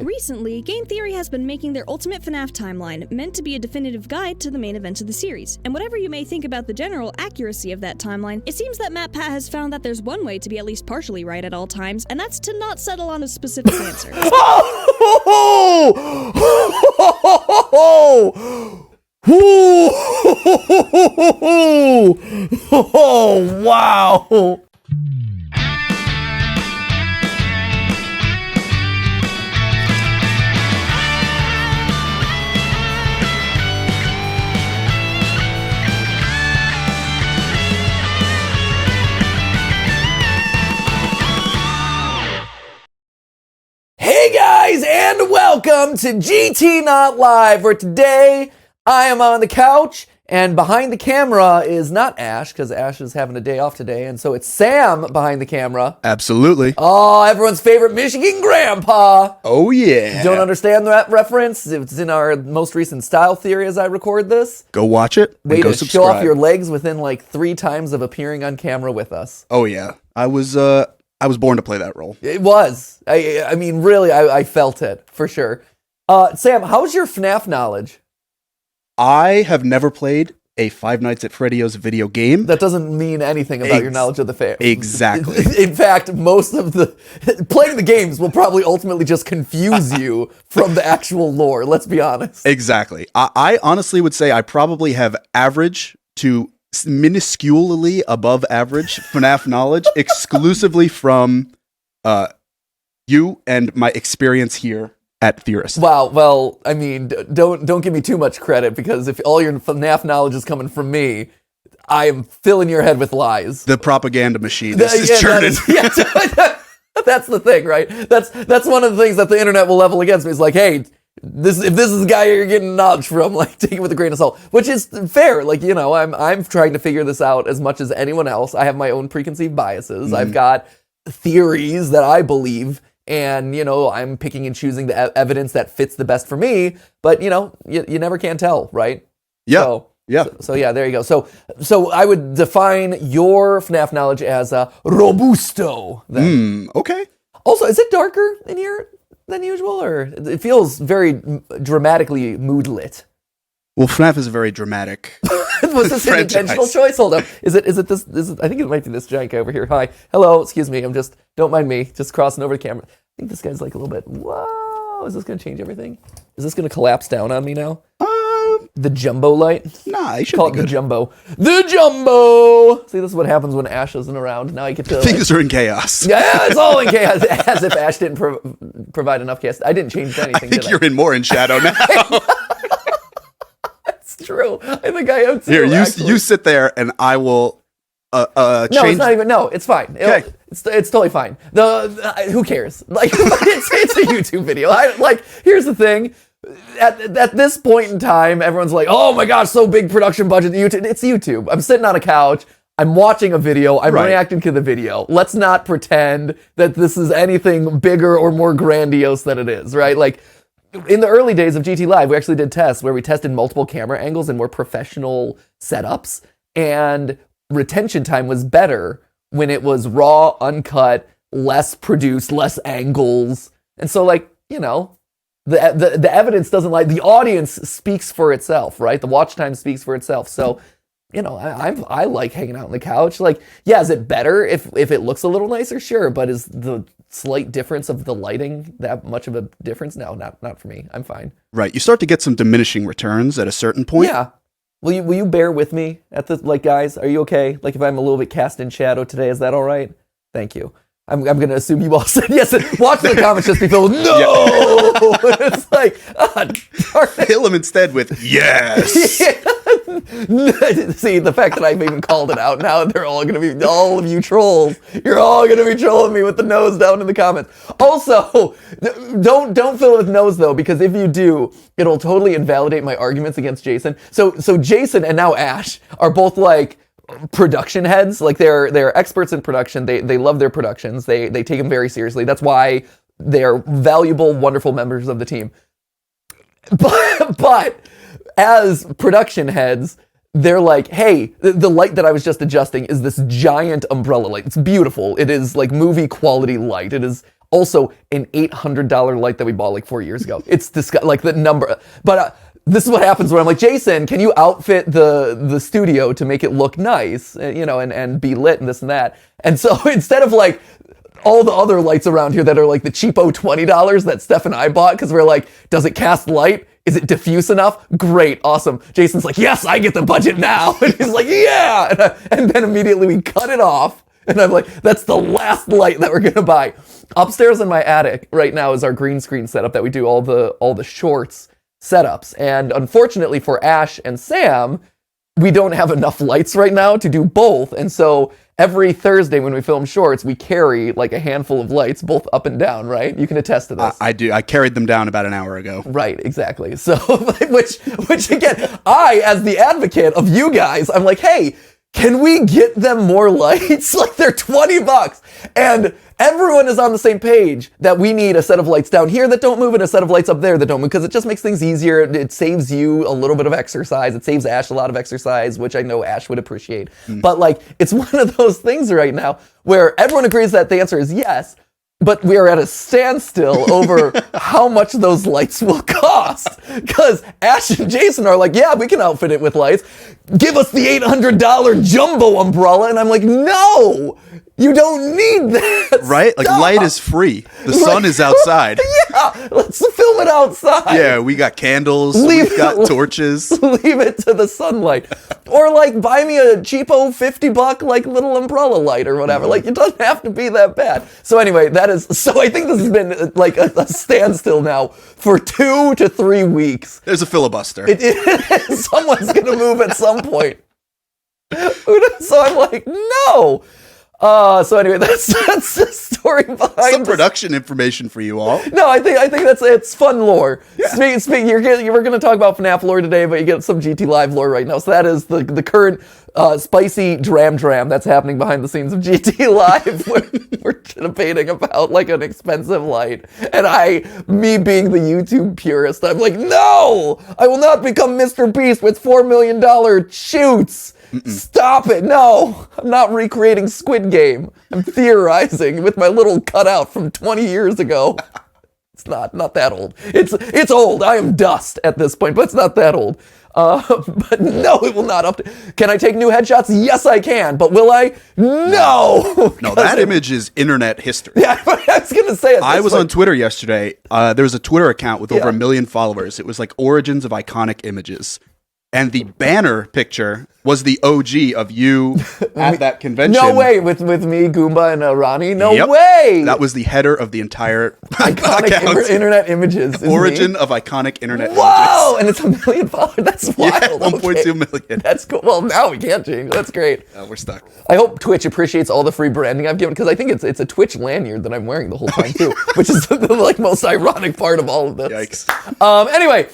Recently, Game Theory has been making their ultimate FNAF timeline, meant to be a definitive guide to the main events of the series. And whatever you may think about the general accuracy of that timeline, it seems that MatPat has found that there's one way to be at least partially right at all times, and that's to not settle on a specific answer. Oh, wow. Hey guys, and welcome to GT Not Live, where today I am on the couch, and behind the camera is not Ash, because Ash is having a day off today, and so it's Sam behind the camera. Absolutely. Oh, everyone's favorite Michigan grandpa. Oh, yeah. Don't understand that reference? It's in our most recent style theory as I record this. Go watch it and Way go to subscribe. show off your legs within like 3 times of appearing on camera with us. Oh, yeah. I was born to play that role. It was. I mean, really, I felt it, for sure. Sam, how's your FNAF knowledge? I have never played a Five Nights at Freddy's video game. That doesn't mean anything about your knowledge of the fan. Exactly. In fact, most of playing the games will probably ultimately just confuse you from the actual lore, let's be honest. Exactly. I honestly would say I probably have average to minusculely above average FNAF knowledge exclusively from you and my experience here at Theorists. Wow, well, I mean, don't give me too much credit, because if all your FNAF knowledge is coming from me, I am filling your head with lies. The propaganda machine is churning. That's the thing, right? That's one of the things that the internet will level against me. It's like, hey, if this is the guy you're getting knowledge from, like, take it with a grain of salt, which is fair. Like, you know, I'm trying to figure this out as much as anyone else. I have my own preconceived biases. I've got theories that I believe, and, you know, I'm picking and choosing the evidence that fits the best for me. But, you know, you never can tell, right? Yeah. So yeah, there you go. So I would define your FNAF knowledge as robusto. Okay. Also, is it darker in here than usual, or it feels very dramatically moodlit? Well, FNAF is a very dramatic Was this an intentional choice? Hold up. Is it this? I think it might be this giant guy over here. Hi. Hello. Excuse me. Don't mind me. Just crossing over the camera. I think this guy's like a little bit, whoa. Is this going to change everything? Is this going to collapse down on me now? The jumbo light? Nah, I should call it the jumbo. The jumbo! See, this is what happens when Ash isn't around. Now I get to... Things are in chaos. Yeah, it's all in chaos. As if Ash didn't provide enough chaos. I didn't change anything, I think you're in more in shadow now. That's true. I think I am too. Here, you sit there and I will No, change... it's not even... No, it's fine. Okay. It's totally fine. Who cares? Like, it's a YouTube video. Here's the thing. At this point in time, everyone's like, oh my gosh, so big production budget. YouTube. It's YouTube. I'm sitting on a couch. I'm watching a video. I'm reacting to the video. Let's not pretend that this is anything bigger or more grandiose than it is, right? Like, in the early days of GT Live, we actually did tests where we tested multiple camera angles and more professional setups, and retention time was better when it was raw, uncut, less produced, less angles. And so, like, you know, the evidence doesn't lie. The audience speaks for itself, right? The watch time speaks for itself. So, you know, I like hanging out on the couch. Like, yeah, is it better if it looks a little nicer? Sure, but is the slight difference of the lighting that much of a difference? No, not for me. I'm fine. Right, you start to get some diminishing returns at a certain point. Yeah. Will you bear with me at the, like, guys? Are you okay? Like, if I'm a little bit cast in shadow today, is that all right? Thank you. I'm going to assume you all said yes. Watch the comments just be filled with no. It's like, Fill him instead with yes. See, the fact that I've even called it out now, they're all going to be, all of you trolls, you're all going to be trolling me with the nose down in the comments. Also, don't fill it with nose though, because if you do, it'll totally invalidate my arguments against Jason. So Jason and now Ash are both like production heads. Like, they're experts in production. They love their productions. They take them very seriously. That's why they're valuable, wonderful members of the team. But as production heads, they're like, hey, the light that I was just adjusting is this giant umbrella light. It's beautiful. It is like movie quality light. It is Also, an $800 light that we bought like 4 years ago. It's like the number. But this is what happens when I'm like, Jason, can you outfit the studio to make it look nice, and be lit and this and that. And so instead of like all the other lights around here that are like the cheapo $20 that Steph and I bought, because we're like, does it cast light? Is it diffuse enough? Great, awesome. Jason's like, yes, I get the budget now. And he's like, yeah. And then immediately we cut it off. And I'm like, that's the last light that we're gonna buy. Upstairs in my attic right now is our green screen setup that we do all the shorts setups. And unfortunately for Ash and Sam, we don't have enough lights right now to do both. And so every Thursday when we film shorts, we carry like a handful of lights both up and down, right? You can attest to this. I do. I carried them down about an hour ago. Right, exactly. So, which again, I, as the advocate of you guys, I'm like, hey, can we get them more lights? Like, they're $20. And everyone is on the same page that we need a set of lights down here that don't move and a set of lights up there that don't move, because it just makes things easier. It saves you a little bit of exercise. It saves Ash a lot of exercise, which I know Ash would appreciate. But like, it's one of those things right now where everyone agrees that the answer is yes, but we are at a standstill over how much those lights will cost. Because Ash and Jason are like, yeah, we can outfit it with lights. Give us the $800 jumbo umbrella. And I'm like, no, you don't need that. Right? Like, light is free. The sun is outside. Yeah, let's film it outside. Yeah, we got candles. We've got torches. Leave it to the sunlight. Or like, buy me a cheapo $50 like little umbrella light or whatever. Like, it doesn't have to be that bad. So anyway, so I think this has been like a standstill now for 2 to 3 weeks. There's a filibuster. Someone's gonna move at some point. So I'm like, no. So anyway, that's the story behind some production information for you all. No, I think it's fun lore. Yeah. We're going to talk about FNAF lore today, but you get some GT Live lore right now. So that is the current spicy dram that's happening behind the scenes of GT Live. We're debating about like an expensive light, and me being the YouTube purist, I'm like, no, I will not become Mr. Beast with $4 million shoots. Stop it! No, I'm not recreating Squid Game. I'm theorizing with my little cutout from 20 years ago. It's not that old. It's old. I am dust at this point, but it's not that old. But no, it will not update. Can I take new headshots? Yes, I can. But will I? No. No, that image is internet history. Yeah, I was gonna say it. I was on Twitter yesterday. There was a Twitter account with over 1 million followers. It was like Origins of Iconic Images. And the banner picture was the OG of you at that convention. No way, with me, Goomba, and Ronnie. No way. That was the header of the entire iconic internet images. Origin of iconic internet images. Whoa! And it's 1 million followers. That's wild. Yeah, 1.2 million. That's cool. Well, now we can't change. That's great. We're stuck. I hope Twitch appreciates all the free branding I've given, because I think it's a Twitch lanyard that I'm wearing the whole time too, which is the like most ironic part of all of this. Yikes. Anyway.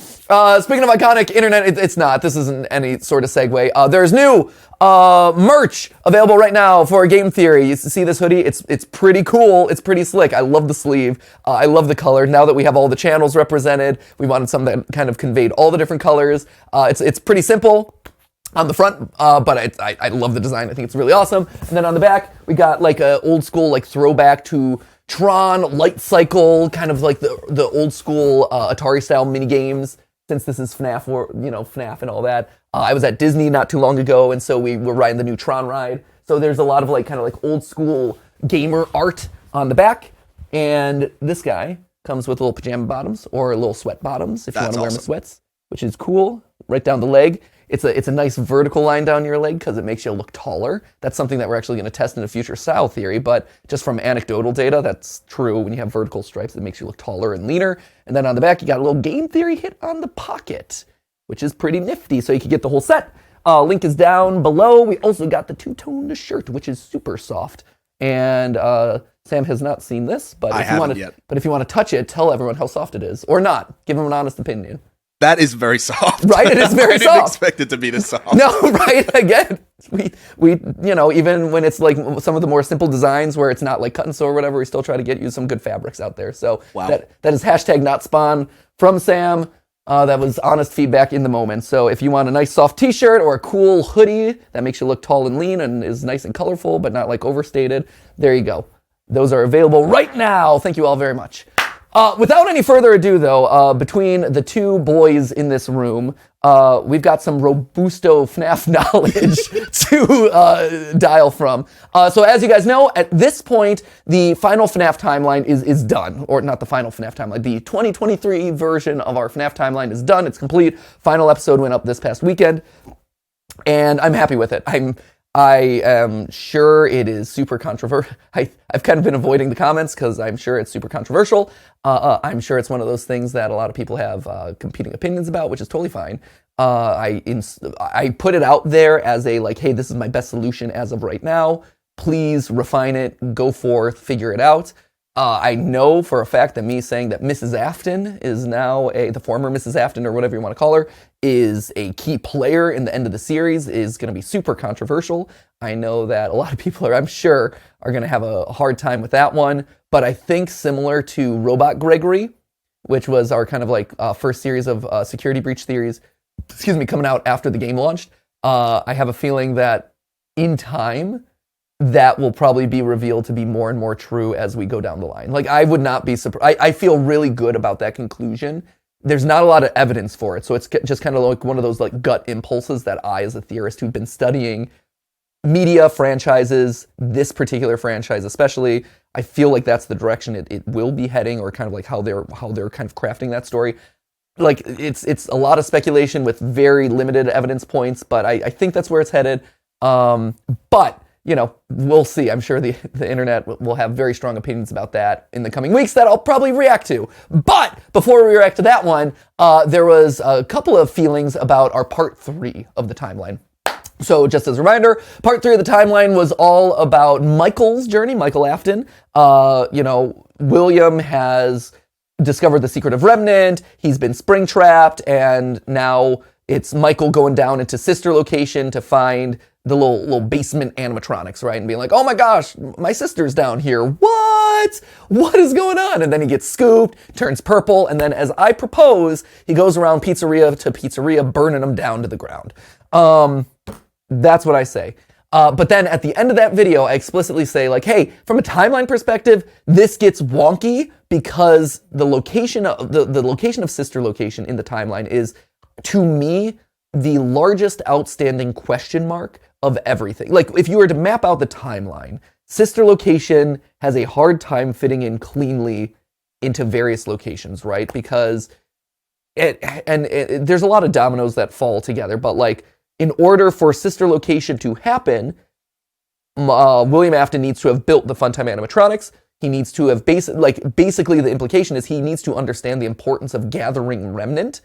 Speaking of iconic internet, it's not. This isn't any sort of segue. There's new merch available right now for Game Theory. You see this hoodie? It's pretty cool. It's pretty slick. I love the sleeve. I love the color. Now that we have all the channels represented, we wanted something that kind of conveyed all the different colors. It's pretty simple on the front, but I love the design. I think it's really awesome. And then on the back, we got like a old school like throwback to Tron, Light Cycle, kind of like the old school Atari style mini games. Since this is FNAF, or FNAF and all that. I was at Disney not too long ago, and so we were riding the new Tron ride. So there's a lot of like kind of like old school gamer art on the back. And this guy comes with little pajama bottoms or little sweat bottoms if you want to wear them with sweats, which is cool. Right down the leg. It's a nice vertical line down your leg because it makes you look taller. That's something that we're actually going to test in a future style theory, but just from anecdotal data, that's true. When you have vertical stripes, it makes you look taller and leaner. And then on the back, you got a little Game Theory hit on the pocket, which is pretty nifty, so you can get the whole set. Link is down below. We also got the two-tone shirt, which is super soft. And Sam has not seen this, but if you want to touch it, tell everyone how soft it is. Or not. Give them an honest opinion. That is very soft. Right? It is very soft. I didn't expect it to be this soft. No, right? Again, we even when it's like some of the more simple designs where it's not like cut and sew or whatever, we still try to get you some good fabrics out there. So that is #NotSpawn from Sam. That was honest feedback in the moment. So if you want a nice soft t-shirt or a cool hoodie that makes you look tall and lean and is nice and colorful but not like overstated, there you go. Those are available right now. Thank you all very much. Without any further ado, though, between the two boys in this room, we've got some robusto FNAF knowledge to dial from. So as you guys know, at this point, the final FNAF timeline is done. Or not the final FNAF timeline, the 2023 version of our FNAF timeline is done. It's complete. Final episode went up this past weekend, and I'm happy with it. I am sure it is super controversial. I've kind of been avoiding the comments because I'm sure it's super controversial. I'm sure it's one of those things that a lot of people have competing opinions about, which is totally fine. I put it out there as a like, hey, this is my best solution as of right now. Please refine it, go forth, figure it out. I know for a fact that me saying that Mrs. Afton is now the former Mrs. Afton, or whatever you want to call her, is a key player in the end of the series is going to be super controversial. I know that a lot of people I'm sure, are going to have a hard time with that one. But I think similar to Robot Gregory, which was our kind of like first series of security breach theories, coming out after the game launched, I have a feeling that in time, that will probably be revealed to be more and more true as we go down the line. Like, I would not be surprised. I feel really good about that conclusion. There's not a lot of evidence for it, so it's just kind of like one of those like gut impulses that I, as a theorist who've been studying media franchises, this particular franchise especially, I feel like that's the direction it will be heading, or kind of like how they're kind of crafting that story. Like, it's a lot of speculation with very limited evidence points, but I think that's where it's headed. But you know, we'll see. I'm sure the internet will have very strong opinions about that in the coming weeks that I'll probably react to. But before we react to that one, there was a couple of feelings about our part 3 of the timeline. So just as a reminder, part 3 of the timeline was all about Michael's journey, Michael Afton. William has discovered the secret of Remnant. He's been spring trapped, and now it's Michael going down into sister location to find the little basement animatronics, right? And being like, oh my gosh, my sister's down here. What is going on? And then he gets scooped, turns purple, and then as I propose, he goes around pizzeria to pizzeria, burning them down to the ground. That's what I say. But then at the end of that video, I explicitly say like, hey, from a timeline perspective, this gets wonky because the location of the location of sister location in the timeline is, to me, the largest outstanding question mark of everything. Like, if you were to map out the timeline, sister location has a hard time fitting in cleanly into various locations, right? Because there's a lot of dominoes that fall together, but like, in order for sister location to happen, William Afton needs to have built the Funtime animatronics. He needs to have basically the implication is he needs to understand the importance of gathering Remnant,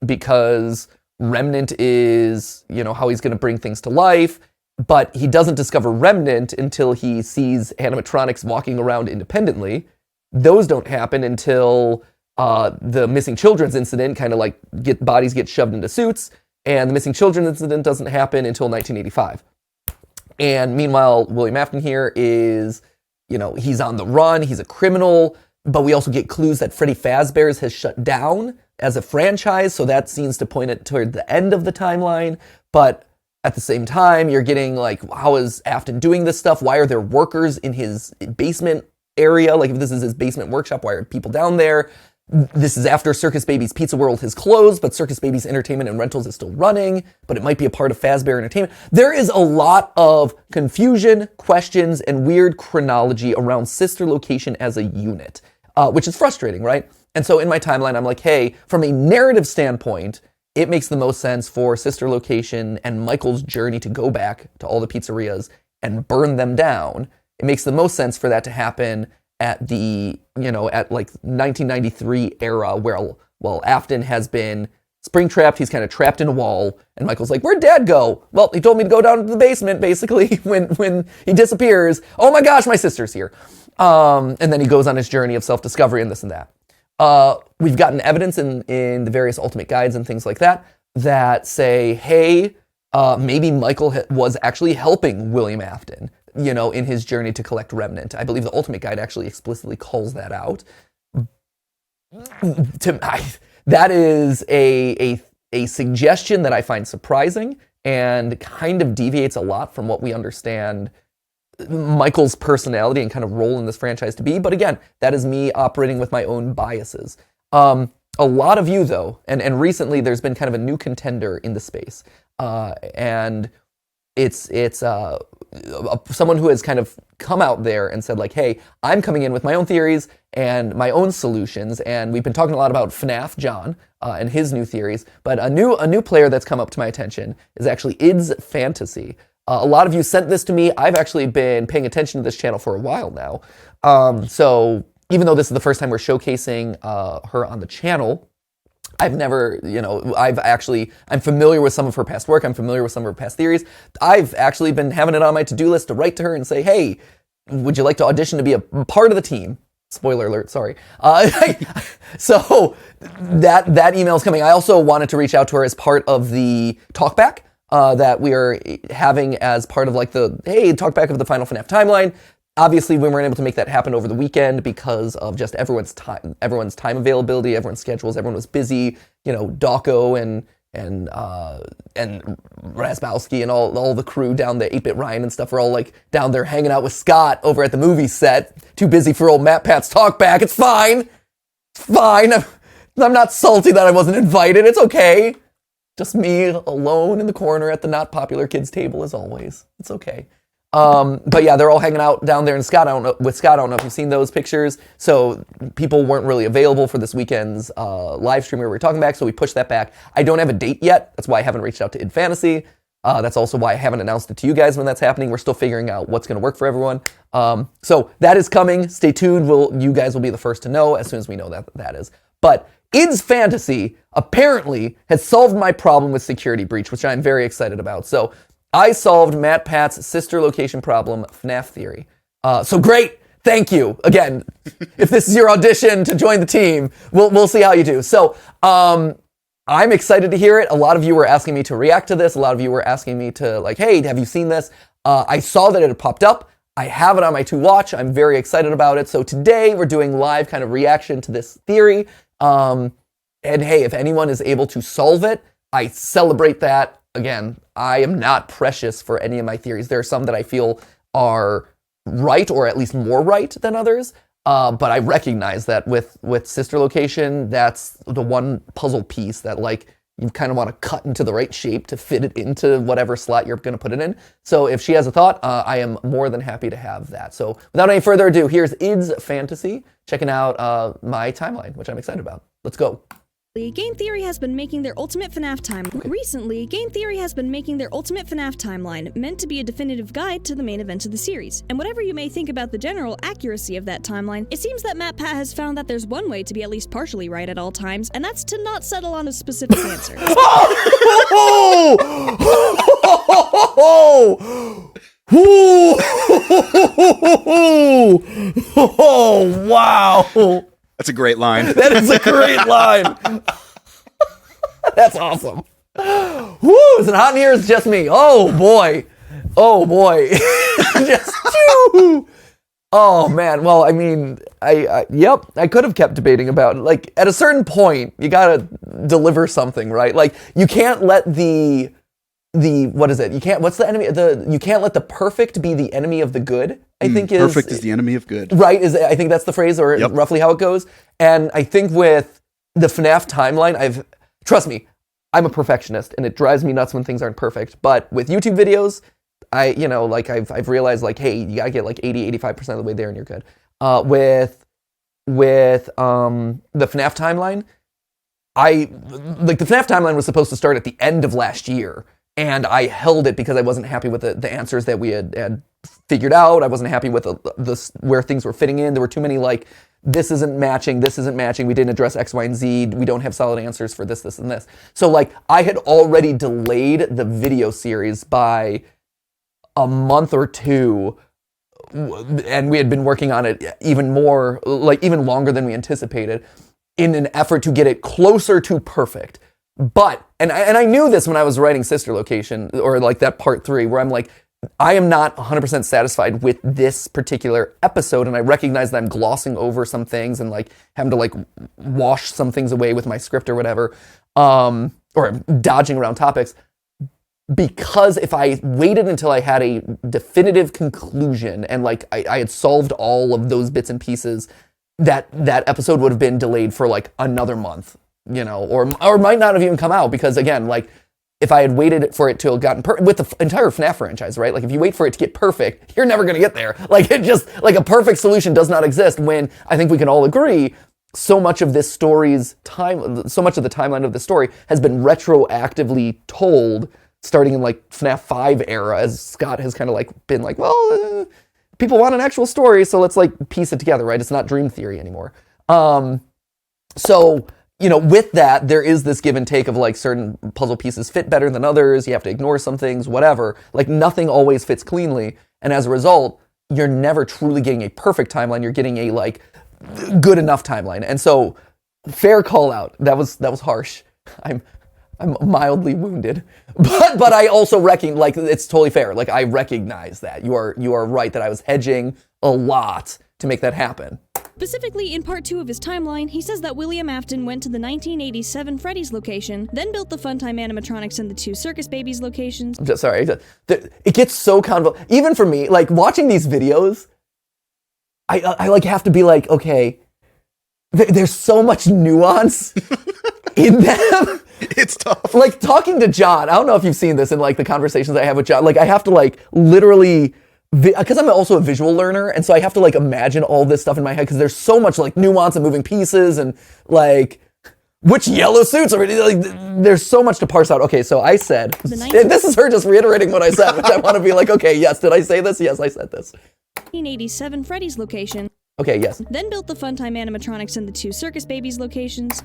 because Remnant is, how he's going to bring things to life, but he doesn't discover Remnant until he sees animatronics walking around independently. Those don't happen until the missing children's incident, kind of like bodies get shoved into suits, and the missing children incident doesn't happen until 1985. And meanwhile, William Afton here is, he's on the run, he's a criminal, but we also get clues that Freddy Fazbear's has shut down as a franchise, so that seems to point it toward the end of the timeline. But at the same time, you're getting like, how is Afton doing this stuff? Why are there workers in his basement area? Like, if this is his basement workshop, why are people down there? This is after Circus Baby's Pizza World has closed, but Circus Baby's Entertainment and Rentals is still running, but it might be a part of Fazbear Entertainment. There is a lot of confusion, questions, and weird chronology around sister location as a unit, which is frustrating, right? And so in my timeline, I'm like, hey, from a narrative standpoint, it makes the most sense for sister location and Michael's journey to go back to all the pizzerias and burn them down. It makes the most sense for that to happen at the, at like 1993 era where, Afton has been spring trapped, he's kind of trapped in a wall, and Michael's like, where'd Dad go? Well, he told me to go down to the basement, basically, when he disappears. Oh my gosh, my sister's here. And then he goes on his journey of self-discovery and this and that. We've gotten evidence in the various ultimate guides and things like that say, hey, maybe Michael was actually helping William Afton, in his journey to collect Remnant. I believe the ultimate guide actually explicitly calls that out. That is a suggestion that I find surprising and kind of deviates a lot from what we understand Michael's personality and kind of role in this franchise to be. But again, that is me operating with my own biases. A lot of you, though, and recently there's been kind of a new contender in the space. And it's someone who has kind of come out there and said, like, hey, I'm coming in with my own theories and my own solutions. And we've been talking a lot about FNAF John and his new theories. But a new player that's come up to my attention is actually Id's Fantasy. A lot of you sent this to me. I've actually been paying attention to this channel for a while now. So even though this is the first time we're showcasing her on the channel, I've never, I'm familiar with some of her past work. I'm familiar with some of her past theories. I've actually been having it on my to-do list to write to her and say, hey, would you like to audition to be a part of the team? Spoiler alert, sorry. So that email is coming. I also wanted to reach out to her as part of the talkback that we are having as part of like the, hey, talkback of the final FNAF timeline. Obviously, we weren't able to make that happen over the weekend because of just everyone's time availability, everyone's schedules, everyone was busy. Dawko and Razbowski and all the crew down the 8-Bit Ryan and stuff were all like down there hanging out with Scott over at the movie set. Too busy for old MatPat's talkback. It's fine. It's fine. I'm not salty that I wasn't invited. It's okay. Just me alone in the corner at the not popular kids table as always. It's okay. But yeah, they're all hanging out down there in Scott. I don't know if you've seen those pictures. So people weren't really available for this weekend's live stream where we were talking back, so we pushed that back. I don't have a date yet. That's why I haven't reached out to Id Fantasy. That's also why I haven't announced it to you guys when that's happening. We're still figuring out what's going to work for everyone. So that is coming. Stay tuned. You guys will be the first to know as soon as we know that is. But Id's Fantasy apparently has solved my problem with security breach, which I'm very excited about. So I solved MatPat's sister location problem, FNAF theory. So great, thank you. Again, if this is your audition to join the team, we'll see how you do. So I'm excited to hear it. A lot of you were asking me to react to this. A lot of you were asking me to like, hey, have you seen this? I saw that it had popped up. I have it on my to watch. I'm very excited about it. So today we're doing live kind of reaction to this theory. And hey, if anyone is able to solve it, I celebrate that. Again, I am not precious for any of my theories. There are some that I feel are right, or at least more right than others. But I recognize that with sister location, that's the one puzzle piece that like you kind of want to cut into the right shape to fit it into whatever slot you're going to put it in. So if she has a thought, I am more than happy to have that. So without any further ado, here's Id's Fantasy, checking out my timeline, which I'm excited about. Let's go. Game Theory has been making their ultimate FNAF timeline. Recently, Game Theory has been making their ultimate FNAF timeline, meant to be a definitive guide to the main events of the series. And whatever you may think about the general accuracy of that timeline, it seems that MatPat has found that there's one way to be at least partially right at all times, and that's to not settle on a specific answer. Oh, wow. That's a great line. That is a great line. That's awesome. Woo, is it hot in here? It's just me. Oh boy. Oh boy. Just choo. Oh man. Well, I mean, I could have kept debating about it. Like at a certain point, you gotta deliver something, right? Like you can't let the what is it? You can't. What's the enemy? You can't let the perfect be the enemy of the good. I think perfect is the enemy of good. Right? I think that's the phrase, or roughly how it goes. And I think with the FNAF timeline, trust me, I'm a perfectionist, and it drives me nuts when things aren't perfect. But with YouTube videos, I've realized like, hey, you gotta get like 80-85% of the way there, and you're good. With the FNAF timeline, the FNAF timeline was supposed to start at the end of last year. And I held it because I wasn't happy with the answers that we had figured out. I wasn't happy with the where things were fitting in. There were too many like, this isn't matching, we didn't address X, Y, and Z, we don't have solid answers for this, this, and this. So like, I had already delayed the video series by a month or two, and we had been working on it even longer than we anticipated, in an effort to get it closer to perfect. But, and I knew this when I was writing Sister Location, or like that part 3, where I'm like, I am not 100% satisfied with this particular episode, and I recognize that I'm glossing over some things and like having to like wash some things away with my script or whatever, or dodging around topics. because if I waited until I had a definitive conclusion and like I had solved all of those bits and pieces, that episode would have been delayed for like another month, you know, or might not have even come out, because again, like if I had waited for it to have gotten with the entire FNAF franchise, right? Like if you wait for it to get perfect, you're never going to get there. Like it just, like a perfect solution does not exist, when I think we can all agree so much of this story's time, so much of the timeline of the story has been retroactively told starting in like FNAF 5 era, as Scott has kind of like been like, well, people want an actual story, so let's like piece it together, right? It's not dream theory anymore. So, you know, with that, there is this give and take of like certain puzzle pieces fit better than others. You have to ignore some things, whatever. Like nothing always fits cleanly. And as a result, you're never truly getting a perfect timeline. You're getting a like good enough timeline. And so fair call out. That was harsh. I'm mildly wounded, but I also reckon like it's totally fair. Like I recognize that you are right that I was hedging a lot to make that happen. Specifically, in part 2 of his timeline, he says that William Afton went to the 1987 Freddys location, then built the Funtime animatronics in the 2 Circus Babies locations. Sorry, it gets so convoluted. Even for me, like watching these videos, I like have to be like, okay, there's so much nuance in them. It's tough. Like talking to John, I don't know if you've seen this in like the conversations I have with John. Like I have to like literally, because I'm also a visual learner, and so I have to like imagine all this stuff in my head, because there's so much like nuance and moving pieces and like which yellow suits are like, there's so much to parse out. Okay, so I said, this is her just reiterating what I said, which I want to be like, okay, yes, did I say this? Yes, I said this. 1987 Freddys location. Okay, yes. Then built the Funtime animatronics in the 2 Circus Babies locations.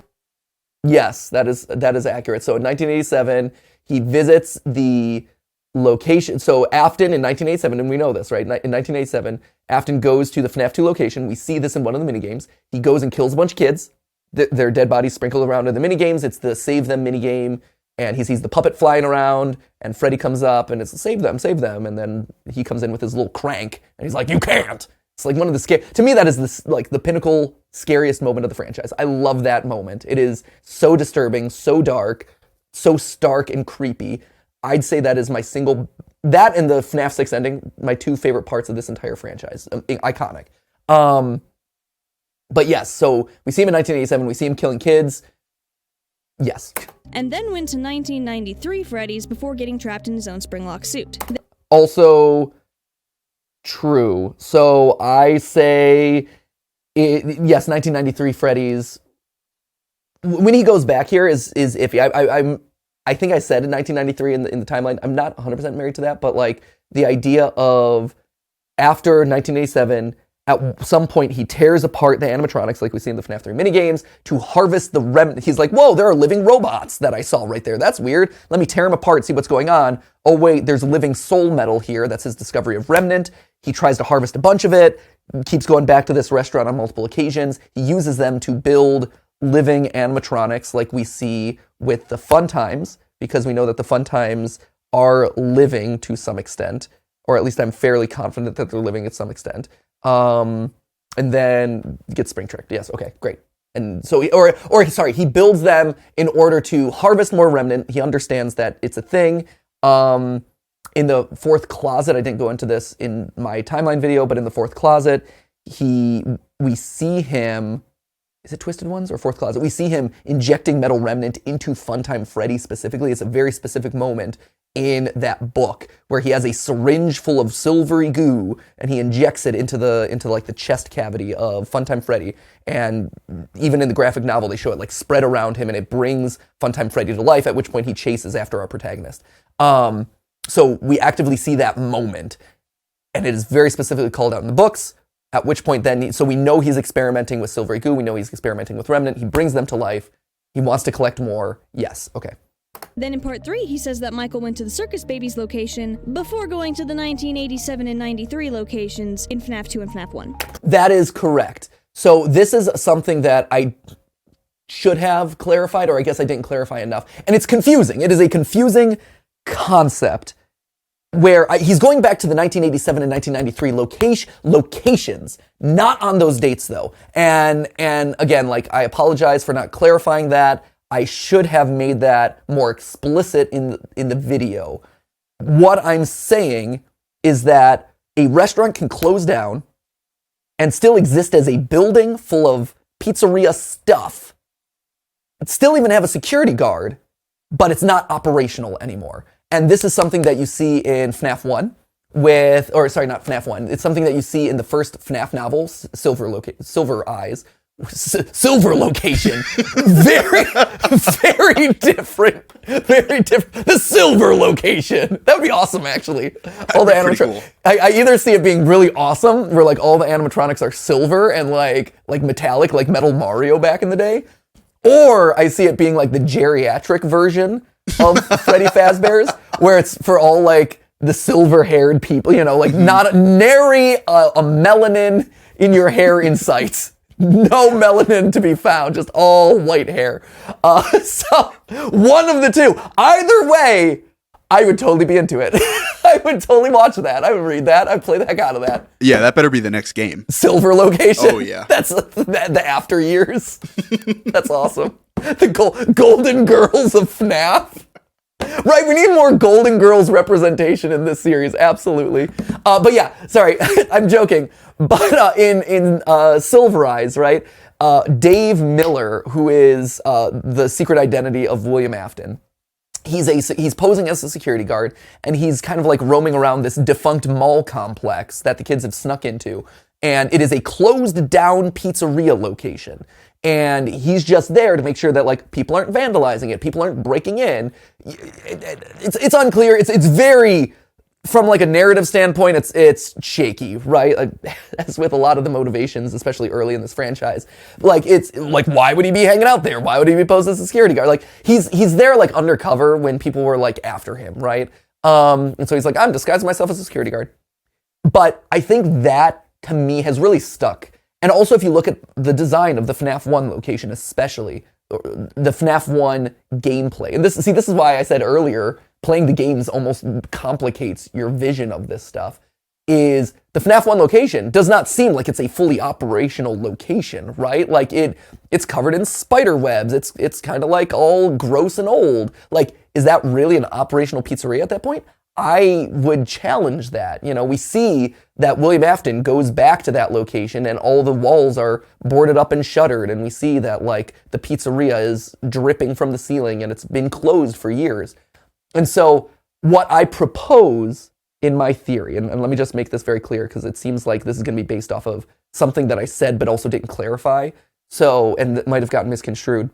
Yes, that is accurate. So in 1987, he visits the location. So Afton in 1987, and we know this, right? In 1987, Afton goes to the FNAF 2 location. We see this in one of the minigames. He goes and kills a bunch of kids. Their dead bodies sprinkled around in the minigames. It's the Save Them minigame, and he sees the puppet flying around, and Freddy comes up, and it's save them, and then he comes in with his little crank, and he's like, you can't! It's like one of the to me, that is this like the pinnacle scariest moment of the franchise. I love that moment. It is so disturbing, so dark, so stark and creepy. I'd say that is my that and the FNAF 6 ending, my 2 favorite parts of this entire franchise. Iconic. But yes, so we see him in 1987, we see him killing kids. Yes. And then went to 1993 Freddy's before getting trapped in his own springlock suit. Also true. So I say, yes, 1993 Freddy's. When he goes back here is iffy. I think I said in 1993 in the timeline, I'm not 100% married to that, but like the idea of after 1987, at some point he tears apart the animatronics like we see in the FNAF 3 minigames to harvest the remnant. He's like, whoa, there are living robots that I saw right there. That's weird. Let me tear them apart, see what's going on. Oh wait, there's living soul metal here. That's his discovery of remnant. He tries to harvest a bunch of it, keeps going back to this restaurant on multiple occasions. He uses them to build living animatronics like we see with the Funtimes, because we know that the Funtimes are living to some extent, or at least I'm fairly confident that they're living to some extent. And then gets spring tricked. Yes, okay, great. And so, he builds them in order to harvest more remnant. He understands that it's a thing. In the 4th closet, I didn't go into this in my timeline video, but in the 4th closet, we see him, is it Twisted Ones or 4th closet? We see him injecting metal remnant into Funtime Freddy specifically. It's a very specific moment in that book where he has a syringe full of silvery goo and he injects it into like the chest cavity of Funtime Freddy. And even in the graphic novel, they show it like spread around him and it brings Funtime Freddy to life, at which point he chases after our protagonist. So we actively see that moment, and it is very specifically called out in the books, at which point then, so we know he's experimenting with silvery goo, we know he's experimenting with remnant, he brings them to life, he wants to collect more, yes, okay. Then in part 3, he says that Michael went to the Circus Babies location before going to the 1987 and 93 locations in FNAF 2 and FNAF 1. That is correct. So this is something that I should have clarified, or I guess I didn't clarify enough, and it's confusing. It is a confusing concept where he's going back to the 1987 and 1993 locations, not on those dates though. And again, like I apologize for not clarifying that. I should have made that more explicit in the video. What I'm saying is that a restaurant can close down and still exist as a building full of pizzeria stuff. It still even have a security guard, but it's not operational anymore. And this is something that you see in FNAF 1 not FNAF 1. It's something that you see in the first FNAF novel, Silver Location. Very, very different. Very different. The Silver Location. That would be awesome, actually. All the animatronics. Cool. I either see it being really awesome, where like all the animatronics are silver and like metallic, like Metal Mario back in the day, or I see it being like the geriatric version of Freddy Fazbear's, where it's for all like the silver-haired people, like not nary a melanin in your hair in sight. No melanin to be found, just all white hair. So one of the two. Either way, I would totally be into it. I would totally watch that. I would read that. I'd play the heck out of that. Yeah, that better be the next game. Silver Location. Oh, yeah. That's the after years. That's awesome. The Golden Girls of FNAF. Right, we need more Golden Girls representation in this series, absolutely. But yeah, sorry, I'm joking. But in Silver Eyes, right, Dave Miller, who is the secret identity of William Afton, he's posing as a security guard, and he's kind of like roaming around this defunct mall complex that the kids have snuck into, and it is a closed down pizzeria location. And he's just there to make sure that like people aren't vandalizing it, people aren't breaking in. It's unclear. It's very, from like a narrative standpoint, it's shaky, right? Like, as with a lot of the motivations, especially early in this franchise. Like it's like, why would he be hanging out there? Why would he be posed as a security guard? Like he's there like undercover when people were like after him, right? And so he's like, I'm disguising myself as a security guard. But I think that to me has really stuck. And also, if you look at the design of the FNAF 1 location, especially, the FNAF 1 gameplay, and this is why I said earlier, playing the games almost complicates your vision of this stuff, is the FNAF 1 location does not seem like it's a fully operational location, right? Like, it's covered in spider webs, it's kind of like all gross and old. Like, is that really an operational pizzeria at that point? I would challenge that. We see that William Afton goes back to that location and all the walls are boarded up and shuttered, and we see that like the pizzeria is dripping from the ceiling and it's been closed for years. And so what I propose in my theory, and let me just make this very clear because it seems like this is going to be based off of something that I said but also didn't clarify, and it might have gotten misconstrued,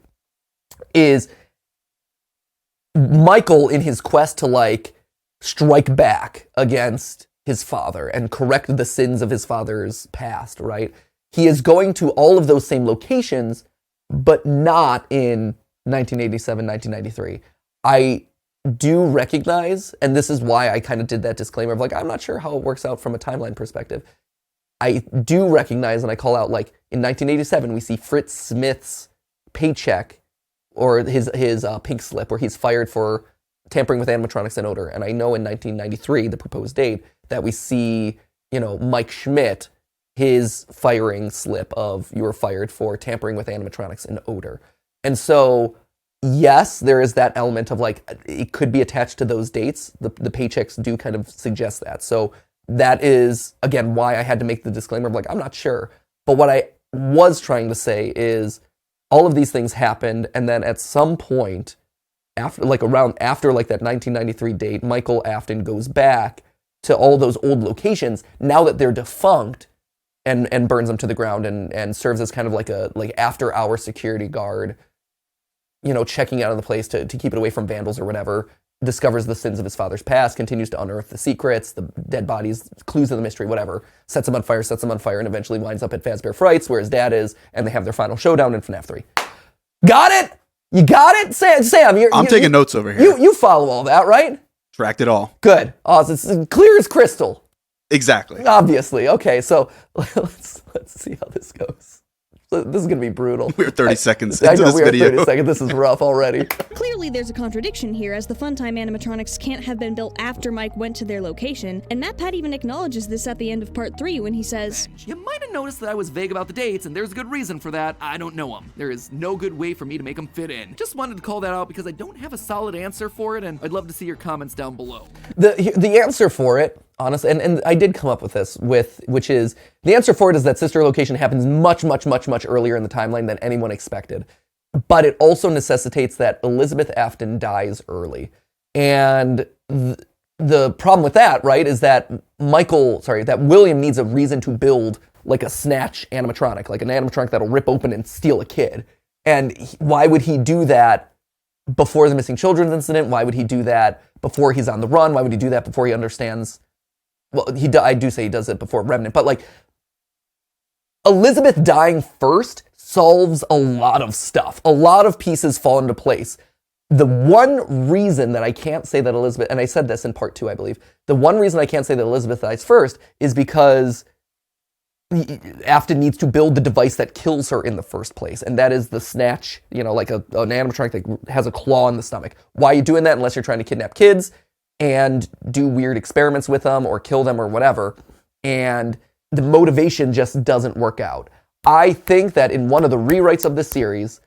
is Michael in his quest to like strike back against his father and correct the sins of his father's past, right? He is going to all of those same locations, but not in 1987, 1993. I do recognize, and this is why I kind of did that disclaimer of like, I'm not sure how it works out from a timeline perspective. I do recognize, and I call out, like, in 1987, we see Fritz Smith's paycheck, or his pink slip, where he's fired for tampering with animatronics and odor. And I know in 1993, the proposed date, that we see, Mike Schmidt, his firing slip of you were fired for tampering with animatronics and odor. And so, yes, there is that element of like, it could be attached to those dates. The paychecks do kind of suggest that. So that is, again, why I had to make the disclaimer of like, I'm not sure. But what I was trying to say is all of these things happened. And then at some point, after that 1993 date, Michael Afton goes back to all those old locations now that they're defunct and burns them to the ground and serves as kind of like a after hour security guard, checking out of the place to keep it away from vandals or whatever, discovers the sins of his father's past, continues to unearth the secrets, the dead bodies, clues of the mystery, whatever, sets him on fire, and eventually winds up at Fazbear Frights where his dad is, and they have their final showdown in FNAF 3. Got it? You got it? Sam, I'm taking notes over here. You follow all that, right? Tracked it all. Good. Awesome. It's clear as crystal. Exactly. Obviously. Okay, so let's see how this goes. So this is gonna be brutal. We're 30 seconds I into know this we are video. 30 seconds. This is rough already. Clearly, there's a contradiction here, as the Funtime animatronics can't have been built after Mike went to their location, and MatPat even acknowledges this at the end of part 3 when he says, You might have noticed that I was vague about the dates, and there's a good reason for that. I don't know them. There is no good way for me to make them fit in. Just wanted to call that out because I don't have a solid answer for it, and I'd love to see your comments down below. The answer for it, honestly, and I did come up with this, which is, the answer for it is that sister location happens much earlier in the timeline than anyone expected. But it also necessitates that Elizabeth Afton dies early. And the problem with that, right, is that that William needs a reason to build like a snatch animatronic, like an animatronic that'll rip open and steal a kid. And why would he do that before the missing children's incident? Why would he do that before he's on the run? Why would he do that before he understands? Well, I do say he does it before Remnant, but like Elizabeth dying first solves a lot of stuff. A lot of pieces fall into place. The one reason that I can't say that Elizabeth, and I said this in part 2, I believe, the one reason I can't say that Elizabeth dies first is because Afton needs to build the device that kills her in the first place, and that is the snatch, like an animatronic that has a claw in the stomach. Why are you doing that unless you're trying to kidnap kids and do weird experiments with them or kill them or whatever? And the motivation just doesn't work out. I think that in one of the rewrites of this series,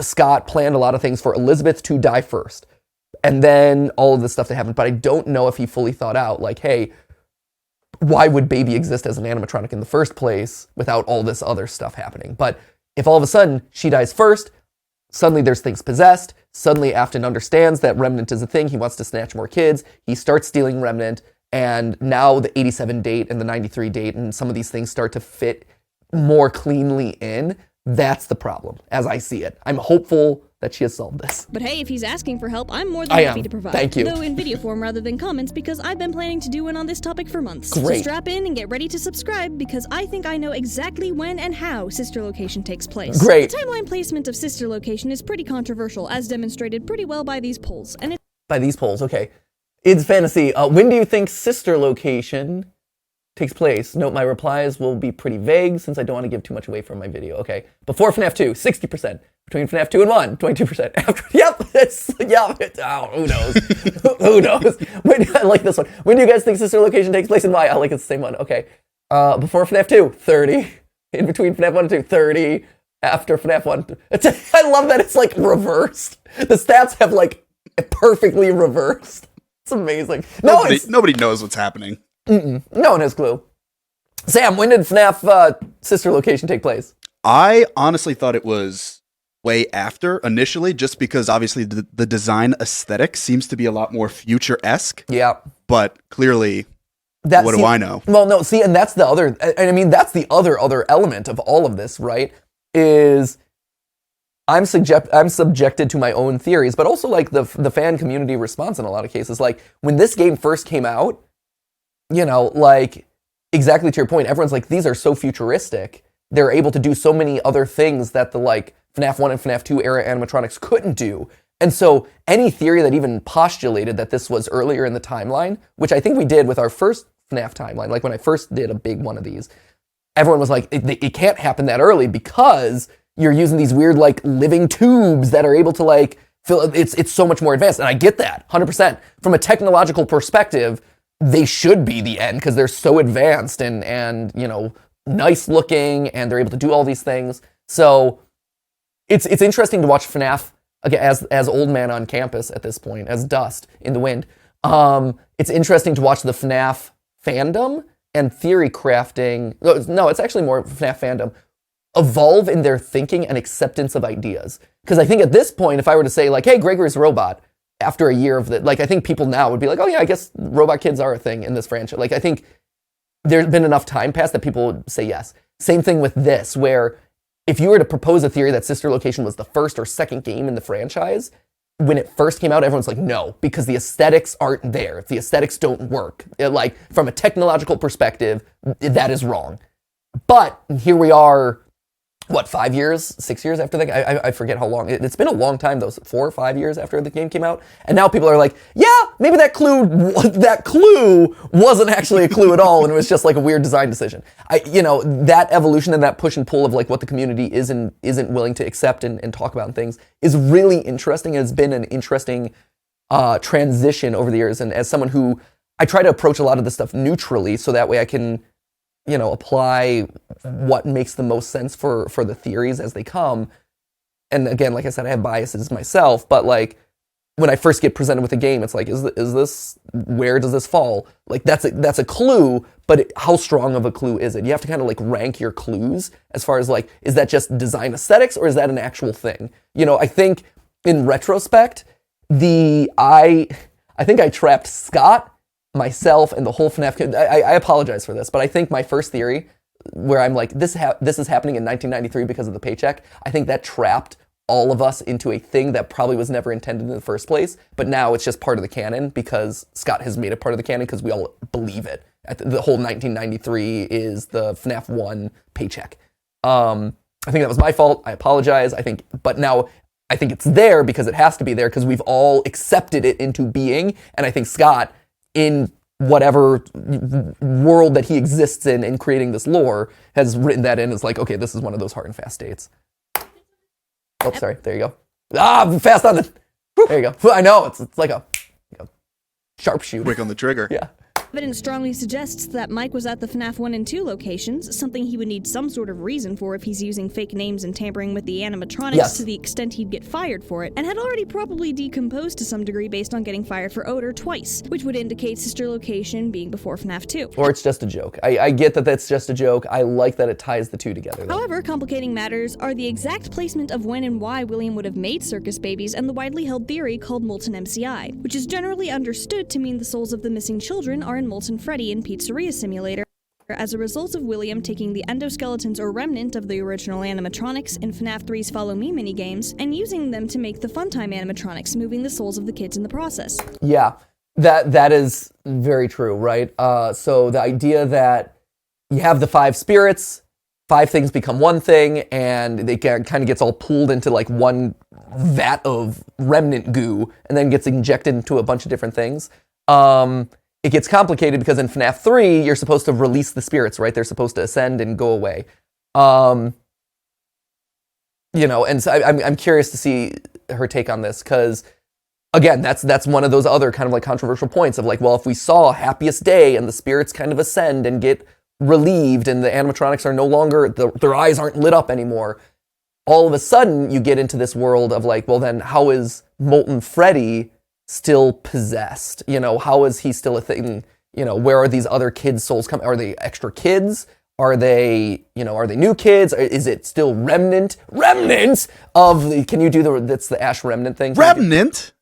Scott planned a lot of things for Elizabeth to die first, and then all of the stuff that happened. But I don't know if he fully thought out, like, hey, why would Baby exist as an animatronic in the first place without all this other stuff happening? But if all of a sudden she dies first, suddenly there's things possessed, suddenly Afton understands that Remnant is a thing, he wants to snatch more kids, he starts stealing Remnant, and now the 87 date and the 93 date and some of these things start to fit more cleanly in. That's the problem, as I see it. I'm hopeful that she has solved this. But hey, if he's asking for help, I'm more than happy to provide. Thank you. Though in video form rather than comments, because I've been planning to do one on this topic for months. Great. So strap in and get ready to subscribe, because I think I know exactly when and how sister location takes place. Great. The timeline placement of sister location is pretty controversial, as demonstrated pretty well by these polls. And By these polls, okay. It's fantasy. When do you think sister location takes place? Note my replies will be pretty vague since I don't want to give too much away from my video. Okay. Before FNAF 2, 60%. Between FNAF 2 and 1, 22%. After, who knows? Who knows? I like this one. When do you guys think sister location takes place and why? I like it's the same one. Okay. Before FNAF 2, 30. In between FNAF 1 and 2, 30. After FNAF 1, I love that it's like reversed. The stats have like perfectly reversed. It's amazing. Nobody knows what's happening. No one has a clue. Sam, when did FNAF sister location take place? I honestly thought it was way after initially, just because obviously the design aesthetic seems to be a lot more future-esque. Yeah. But clearly, what do I know? Well, no, see, and that's the other, and I mean, that's the other element of all of this, right? Is I'm subjected to my own theories, but also like the fan community response in a lot of cases. Like when this game first came out, like exactly to your point, everyone's like, these are so futuristic. They're able to do so many other things that the like FNAF 1 and FNAF 2 era animatronics couldn't do. And so any theory that even postulated that this was earlier in the timeline, which I think we did with our first FNAF timeline, like when I first did a big one of these, everyone was like, it can't happen that early because you're using these weird like living tubes that are able to like fill, it's so much more advanced. And I get that 100%. From a technological perspective, they should be the end because they're so advanced and nice looking and they're able to do all these things. So it's interesting to watch FNAF again as old man on campus at this point, as dust in the wind. It's interesting to watch the FNAF fandom and theory crafting. No, it's actually more FNAF fandom evolve in their thinking and acceptance of ideas. Because I think at this point, if I were to say like, hey, Gregory's a robot, after a year of the, like, I think people now would be like, oh yeah, I guess robot kids are a thing in this franchise. Like, I think there's been enough time passed that people would say yes. Same thing with this, where if you were to propose a theory that Sister Location was the first or second game in the franchise, when it first came out, everyone's like, no, because the aesthetics aren't there. The aesthetics don't work. Like, from a technological perspective, that is wrong. But here we are what, 5 years, 6 years after that? I forget how long. It's been a long time, though, 4 or 5 years after the game came out. And now people are like, yeah, maybe that clue wasn't actually a clue at all, and it was just like a weird design decision. That evolution and that push and pull of like what the community isn't willing to accept and talk about and things is really interesting. It's been an interesting transition over the years. And as someone who, I try to approach a lot of this stuff neutrally, so that way I can apply what makes the most sense for the theories as they come. And again, like I said, I have biases myself, but like when I first get presented with a game, it's like, is this, where does this fall? Like that's a clue, but how strong of a clue is it? You have to kind of like rank your clues as far as like, is that just design aesthetics or is that an actual thing? I think in retrospect, I think I trapped Scott, myself, and the whole FNAF. I apologize for this, but I think my first theory, where I'm like, this is happening in 1993 because of the paycheck, I think that trapped all of us into a thing that probably was never intended in the first place, but now it's just part of the canon because Scott has made it part of the canon because we all believe it. The whole 1993 is the FNAF 1 paycheck. I think that was my fault. I apologize. But now I think it's there because it has to be there because we've all accepted it into being, and I think Scott, in whatever world that he exists in creating this lore, has written that in as like, okay, this is one of those hard and fast dates. Oh, sorry. There you go. Fast on the. There you go. I know. It's like a sharpshooter. Quick on the trigger. Yeah. Evidence strongly suggests that Mike was at the FNAF 1 and 2 locations, something he would need some sort of reason for if he's using fake names and tampering with the animatronics to the extent he'd get fired for it, and had already probably decomposed to some degree based on getting fired for odor twice, which would indicate sister location being before FNAF 2. Or it's just a joke. I get that that's just a joke. I like that it ties the two together, though. However, complicating matters are the exact placement of when and why William would have made circus babies and the widely held theory called molten MCI, which is generally understood to mean the souls of the missing children are in Molten Freddy in Pizzeria Simulator, as a result of William taking the endoskeletons or remnant of the original animatronics in FNAF 3's Follow Me minigames and using them to make the Funtime animatronics, moving the souls of the kids in the process. Yeah, that is very true, right? So the idea that you have the 5 spirits, 5 things become one thing, and they kind of gets all pooled into like one vat of remnant goo, and then gets injected into a bunch of different things. It gets complicated because in FNAF 3, you're supposed to release the spirits, right? They're supposed to ascend and go away. And so I'm curious to see her take on this, because again, that's one of those other kind of like controversial points of like, well, if we saw Happiest Day and the spirits kind of ascend and get relieved and the animatronics are no longer, their eyes aren't lit up anymore, all of a sudden you get into this world of like, well, then how is Molten Freddy still possessed? How is he still a thing? Where are these other kids' souls coming? Are they extra kids? Are they new kids? Is it still remnant of the, can you do that's the Ash remnant thing? Remnant?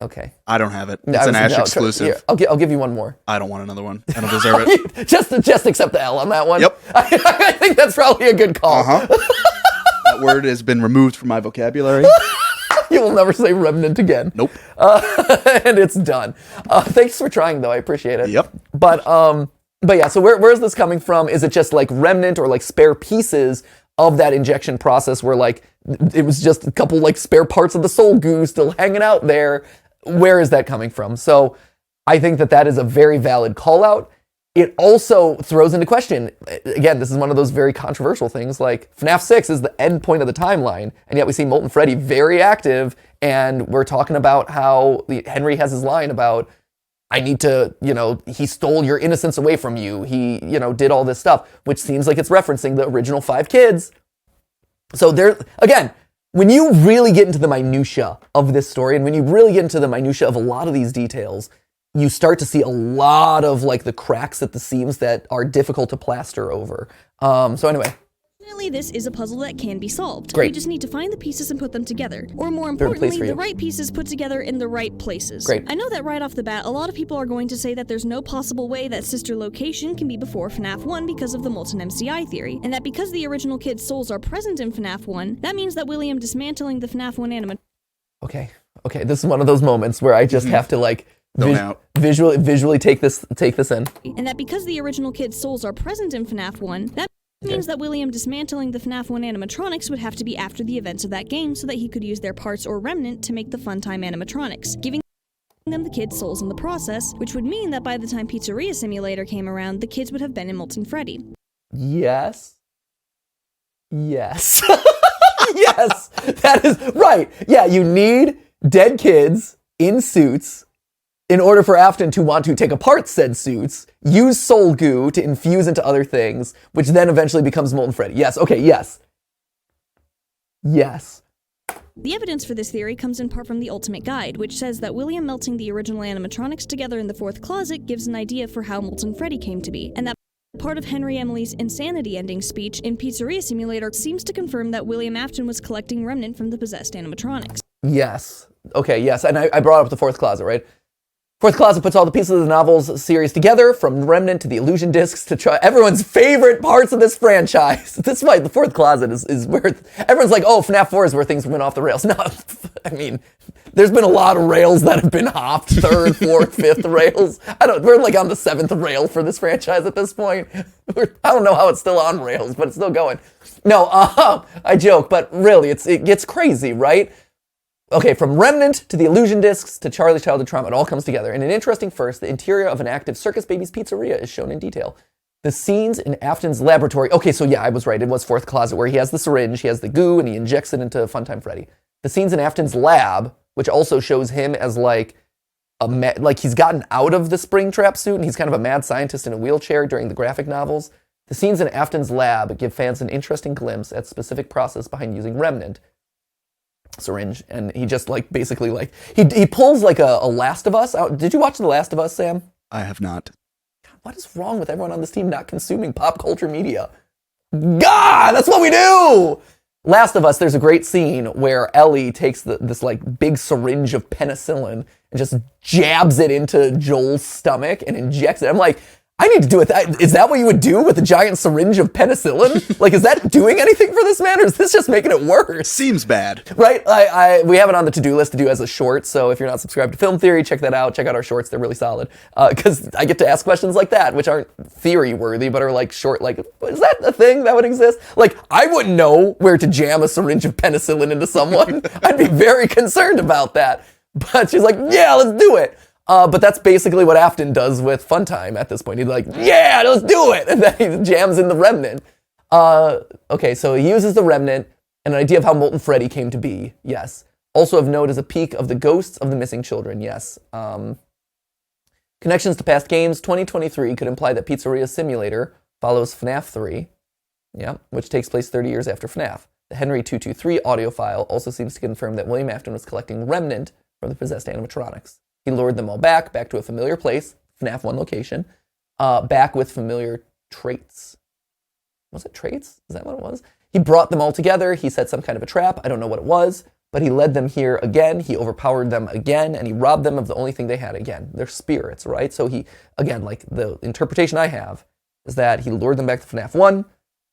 Okay. I don't have it. It's an Ash exclusive. Here, I'll give you one more. I don't want another one. I don't deserve it. just accept the L on that one. Yep. I think that's probably a good call. That word has been removed from my vocabulary. You will never say remnant again. Nope. And it's done. Thanks for trying, though. I appreciate it. Yep. But yeah, so where is this coming from? Is it just like remnant or like spare pieces of that injection process where like it was just a couple like spare parts of the soul goo still hanging out there? Where is that coming from? So I think that is a very valid call out. It also throws into question, again, this is one of those very controversial things, like FNAF 6 is the end point of the timeline, and yet we see Molten Freddy very active, and we're talking about how Henry has his line about, I need to, he stole your innocence away from you, he, did all this stuff, which seems like it's referencing the original 5 kids. So there, again, when you really get into the minutia of this story, and when you really get into the minutia of a lot of these details, you start to see a lot of like the cracks at the seams that are difficult to plaster over. So anyway. Fortunately, this is a puzzle that can be solved. Great. We just need to find the pieces and put them together. Or more importantly, the right pieces put together in the right places. Great. I know that right off the bat, a lot of people are going to say that there's no possible way that sister location can be before FNAF 1 because of the Molten MCI theory, and that because the original kids' souls are present in FNAF 1, that means that William dismantling the FNAF 1 animatronic. Okay, this is one of those moments where I just have to like visually take this in. And that because the original kids' souls are present in FNAF 1, that means that William dismantling the FNAF 1 animatronics would have to be after the events of that game so that he could use their parts or remnant to make the Funtime animatronics, giving them the kids' souls in the process, which would mean that by the time Pizzeria Simulator came around, the kids would have been in Molten Freddy. Yes. Yes. Yes, that is right. Yeah, you need dead kids in suits in order for Afton to want to take apart said suits, use soul goo to infuse into other things, which then eventually becomes Molten Freddy. Yes, okay, yes. Yes. The evidence for this theory comes in part from the Ultimate Guide, which says that William melting the original animatronics together in the fourth closet gives an idea for how Molten Freddy came to be, and that part of Henry Emily's insanity ending speech in Pizzeria Simulator seems to confirm that William Afton was collecting remnant from the possessed animatronics. Yes. Okay, yes, and I brought up the fourth closet, right? Fourth closet puts all the pieces of the novels series together, from Remnant to the Illusion Discs to try everyone's favorite parts of this franchise. This is why the fourth closet is where everyone's like, oh, FNAF 4 is where things went off the rails. No, I mean, there's been a lot of rails that have been hopped, third, fourth, fifth rails. We're like on the seventh rail for this franchise at this point. I don't know how it's still on rails, but it's still going. No, I joke, but really, it gets crazy, right? Okay, from Remnant to the Illusion Discs to Charlie's Childhood Trauma, it all comes together. In an interesting first, the interior of an active Circus Baby's pizzeria is shown in detail. The scenes in Afton's laboratory. Okay, so yeah, I was right. It was fourth closet where he has the syringe, he has the goo, and he injects it into Funtime Freddy. The scenes in Afton's lab, which also shows him as like he's gotten out of the Springtrap suit and he's kind of a mad scientist in a wheelchair during the graphic novels. The scenes in Afton's lab give fans an interesting glimpse at the specific process behind using Remnant syringe, and he just like basically like he pulls like a Last of Us out. Did you watch The Last of Us, Sam? I have not. God, what is wrong with everyone on this team not consuming pop culture media? God, that's what we do! Last of Us, there's a great scene where Ellie takes this like big syringe of penicillin and just jabs it into Joel's stomach and injects it. I'm like, I need to do it. Is that what you would do with a giant syringe of penicillin? Like, is that doing anything for this man, or is this just making it worse? Seems bad. Right? We have it on the to-do list to do as a short, so if you're not subscribed to Film Theory, check that out. Check out our shorts. They're really solid. Because I get to ask questions like that, which aren't theory-worthy, but are like short, like, is that a thing that would exist? Like, I wouldn't know where to jam a syringe of penicillin into someone. I'd be very concerned about that. But she's like, yeah, let's do it. But that's basically what Afton does with Funtime at this point. He's like, yeah, let's do it! And then he jams in the Remnant. Okay, so he uses the Remnant, and an idea of how Molten Freddy came to be, yes. Also of note is a peek of the ghosts of the missing children, yes. Connections to past games, 2023 could imply that Pizzeria Simulator follows FNAF 3, yeah, which takes place 30 years after FNAF. The Henry 223 audio file also seems to confirm that William Afton was collecting Remnant from the possessed animatronics. He lured them all back to a familiar place, FNAF 1 location, back with familiar traits. Was it traits? Is that what it was? He brought them all together. He set some kind of a trap. I don't know what it was, but he led them here again. He overpowered them again, and he robbed them of the only thing they had again, their spirits, right? So he, again, like the interpretation I have is that he lured them back to FNAF 1.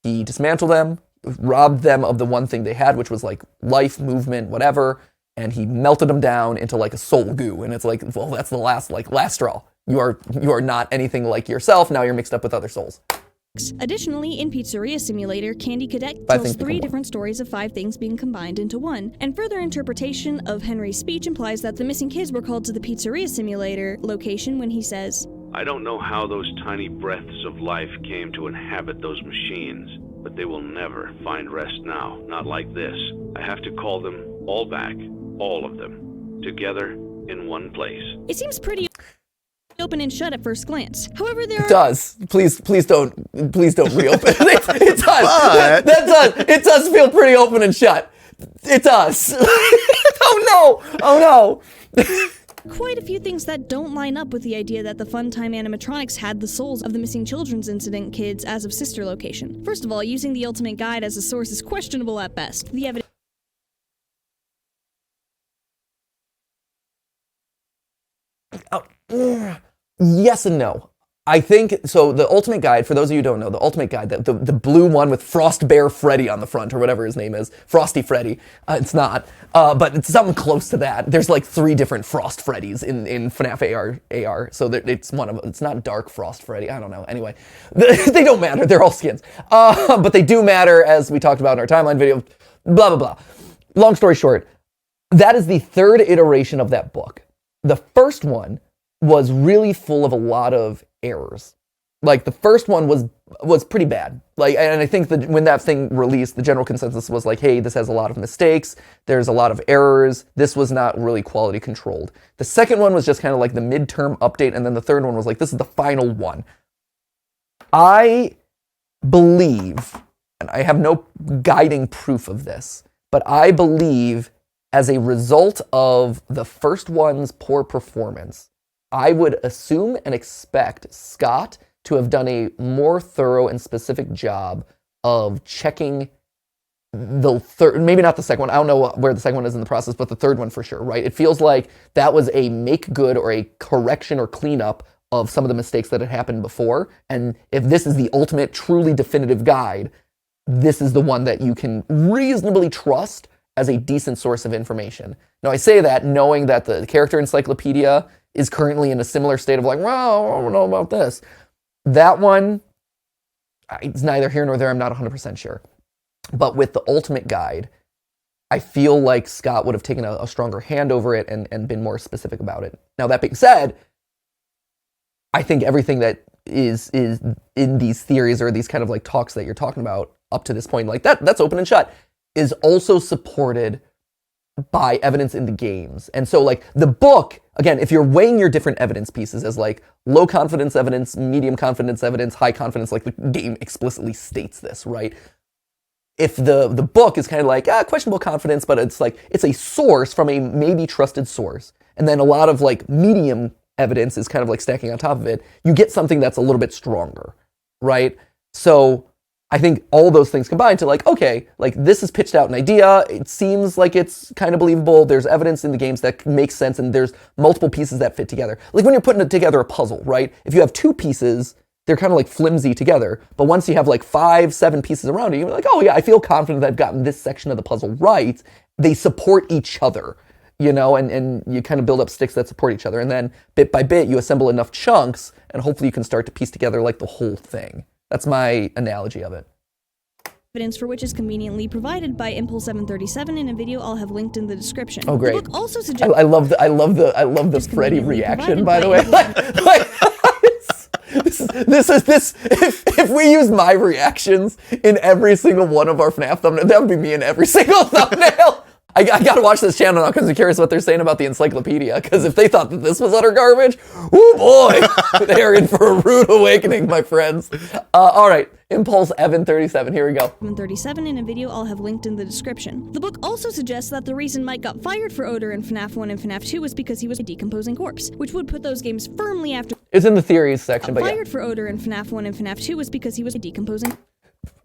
He dismantled them, robbed them of the one thing they had, which was like life, movement, whatever, and he melted them down into like a soul goo. And it's like, well, that's the last straw. You are not anything like yourself. Now you're mixed up with other souls. Additionally, in Pizzeria Simulator, Candy Cadet tells 3 different stories of 5 things being combined into one, and further interpretation of Henry's speech implies that the missing kids were called to the Pizzeria Simulator location when he says, I don't know how those tiny breaths of life came to inhabit those machines, but they will never find rest now, not like this. I have to call them all back, all of them, together in one place. It seems pretty open and shut at first glance. However, It does. Please don't reopen. It does. It does feel pretty open and shut. It does. Oh no. Quite a few things that don't line up with the idea that the Funtime animatronics had the souls of the missing children's incident kids as of sister location. First of all, using the Ultimate Guide as a source is questionable at best. The evidence Yes and no. I think, so the Ultimate Guide, for those of you who don't know, the Ultimate Guide, the blue one with Frost Bear Freddy on the front, or whatever his name is, Frosty Freddy, it's not, but it's something close to that. There's like 3 different Frost Freddys in FNAF AR, so it's one of them. It's not Dark Frost Freddy, I don't know. Anyway, they don't matter, they're all skins. But they do matter, as we talked about in our timeline video, blah, blah, blah. Long story short, that is the 3rd iteration of that book. The first one was really full of a lot of errors. Like, the first one was pretty bad. Like, and I think that when that thing released, the general consensus was like, hey, this has a lot of mistakes, there's a lot of errors, this was not really quality controlled. The second one was just kind of like the midterm update, and then the third one was like, this is the final one. I believe, and I have no guiding proof of this, but I believe as a result of the first one's poor performance, I would assume and expect Scott to have done a more thorough and specific job of checking the third, maybe not the second one, I don't know where the second one is in the process, but the third one for sure, right? It feels like that was a make good or a correction or cleanup of some of the mistakes that had happened before. And if this is the ultimate, truly definitive guide, this is the one that you can reasonably trust as a decent source of information. Now, I say that knowing that the character encyclopedia is currently in a similar state of like, well, I don't know about this. That one, it's neither here nor there, I'm not 100% sure. But with the Ultimate Guide, I feel like Scott would have taken a stronger hand over it and been more specific about it. Now, that being said, I think everything that is in these theories or these kind of like talks that you're talking about up to this point, like that's open and shut, is also supported by evidence in the games. And so like the book, again, if you're weighing your different evidence pieces as like low confidence evidence, medium confidence evidence, high confidence, like the game explicitly states this, right? If the book is kind of like, questionable confidence, but it's like, it's a source from a maybe trusted source. And then a lot of like medium evidence is kind of like stacking on top of it. You get something that's a little bit stronger, right? So I think all those things combined to like, okay, like this is pitched out an idea. It seems like it's kind of believable. There's evidence in the games that makes sense, and there's multiple pieces that fit together. Like when you're putting together a puzzle, right? If you have 2 pieces, they're kind of like flimsy together. But once you have like 5, 7 pieces around it, you're like, oh yeah, I feel confident that I've gotten this section of the puzzle right. They support each other, you know, and you kind of build up sticks that support each other. And then bit by bit, you assemble enough chunks, and hopefully you can start to piece together like the whole thing. That's my analogy of it. Evidence for which is conveniently provided by Impulse 737 in a video I'll have linked in the descriction. Oh, great! The book also suggests I love the Freddy reaction, by the way. If we use my reactions in every single one of our FNAF thumbnails, that would be me in every single thumbnail. I gotta watch this channel now because I'm curious what they're saying about the encyclopedia. Because if they thought that this was utter garbage, oh boy, they are in for a rude awakening, my friends. All right, Impulse Evan 37. Here we go. 737 in a video I'll have linked in the description. The book also suggests that the reason Mike got fired for Odor in FNAF 1 and FNAF 2 was because he was a decomposing corpse, which would put those games firmly after. It's in the theories section, but yeah. Fired for Odor in FNAF 1 and FNAF 2 was because he was a decomposing.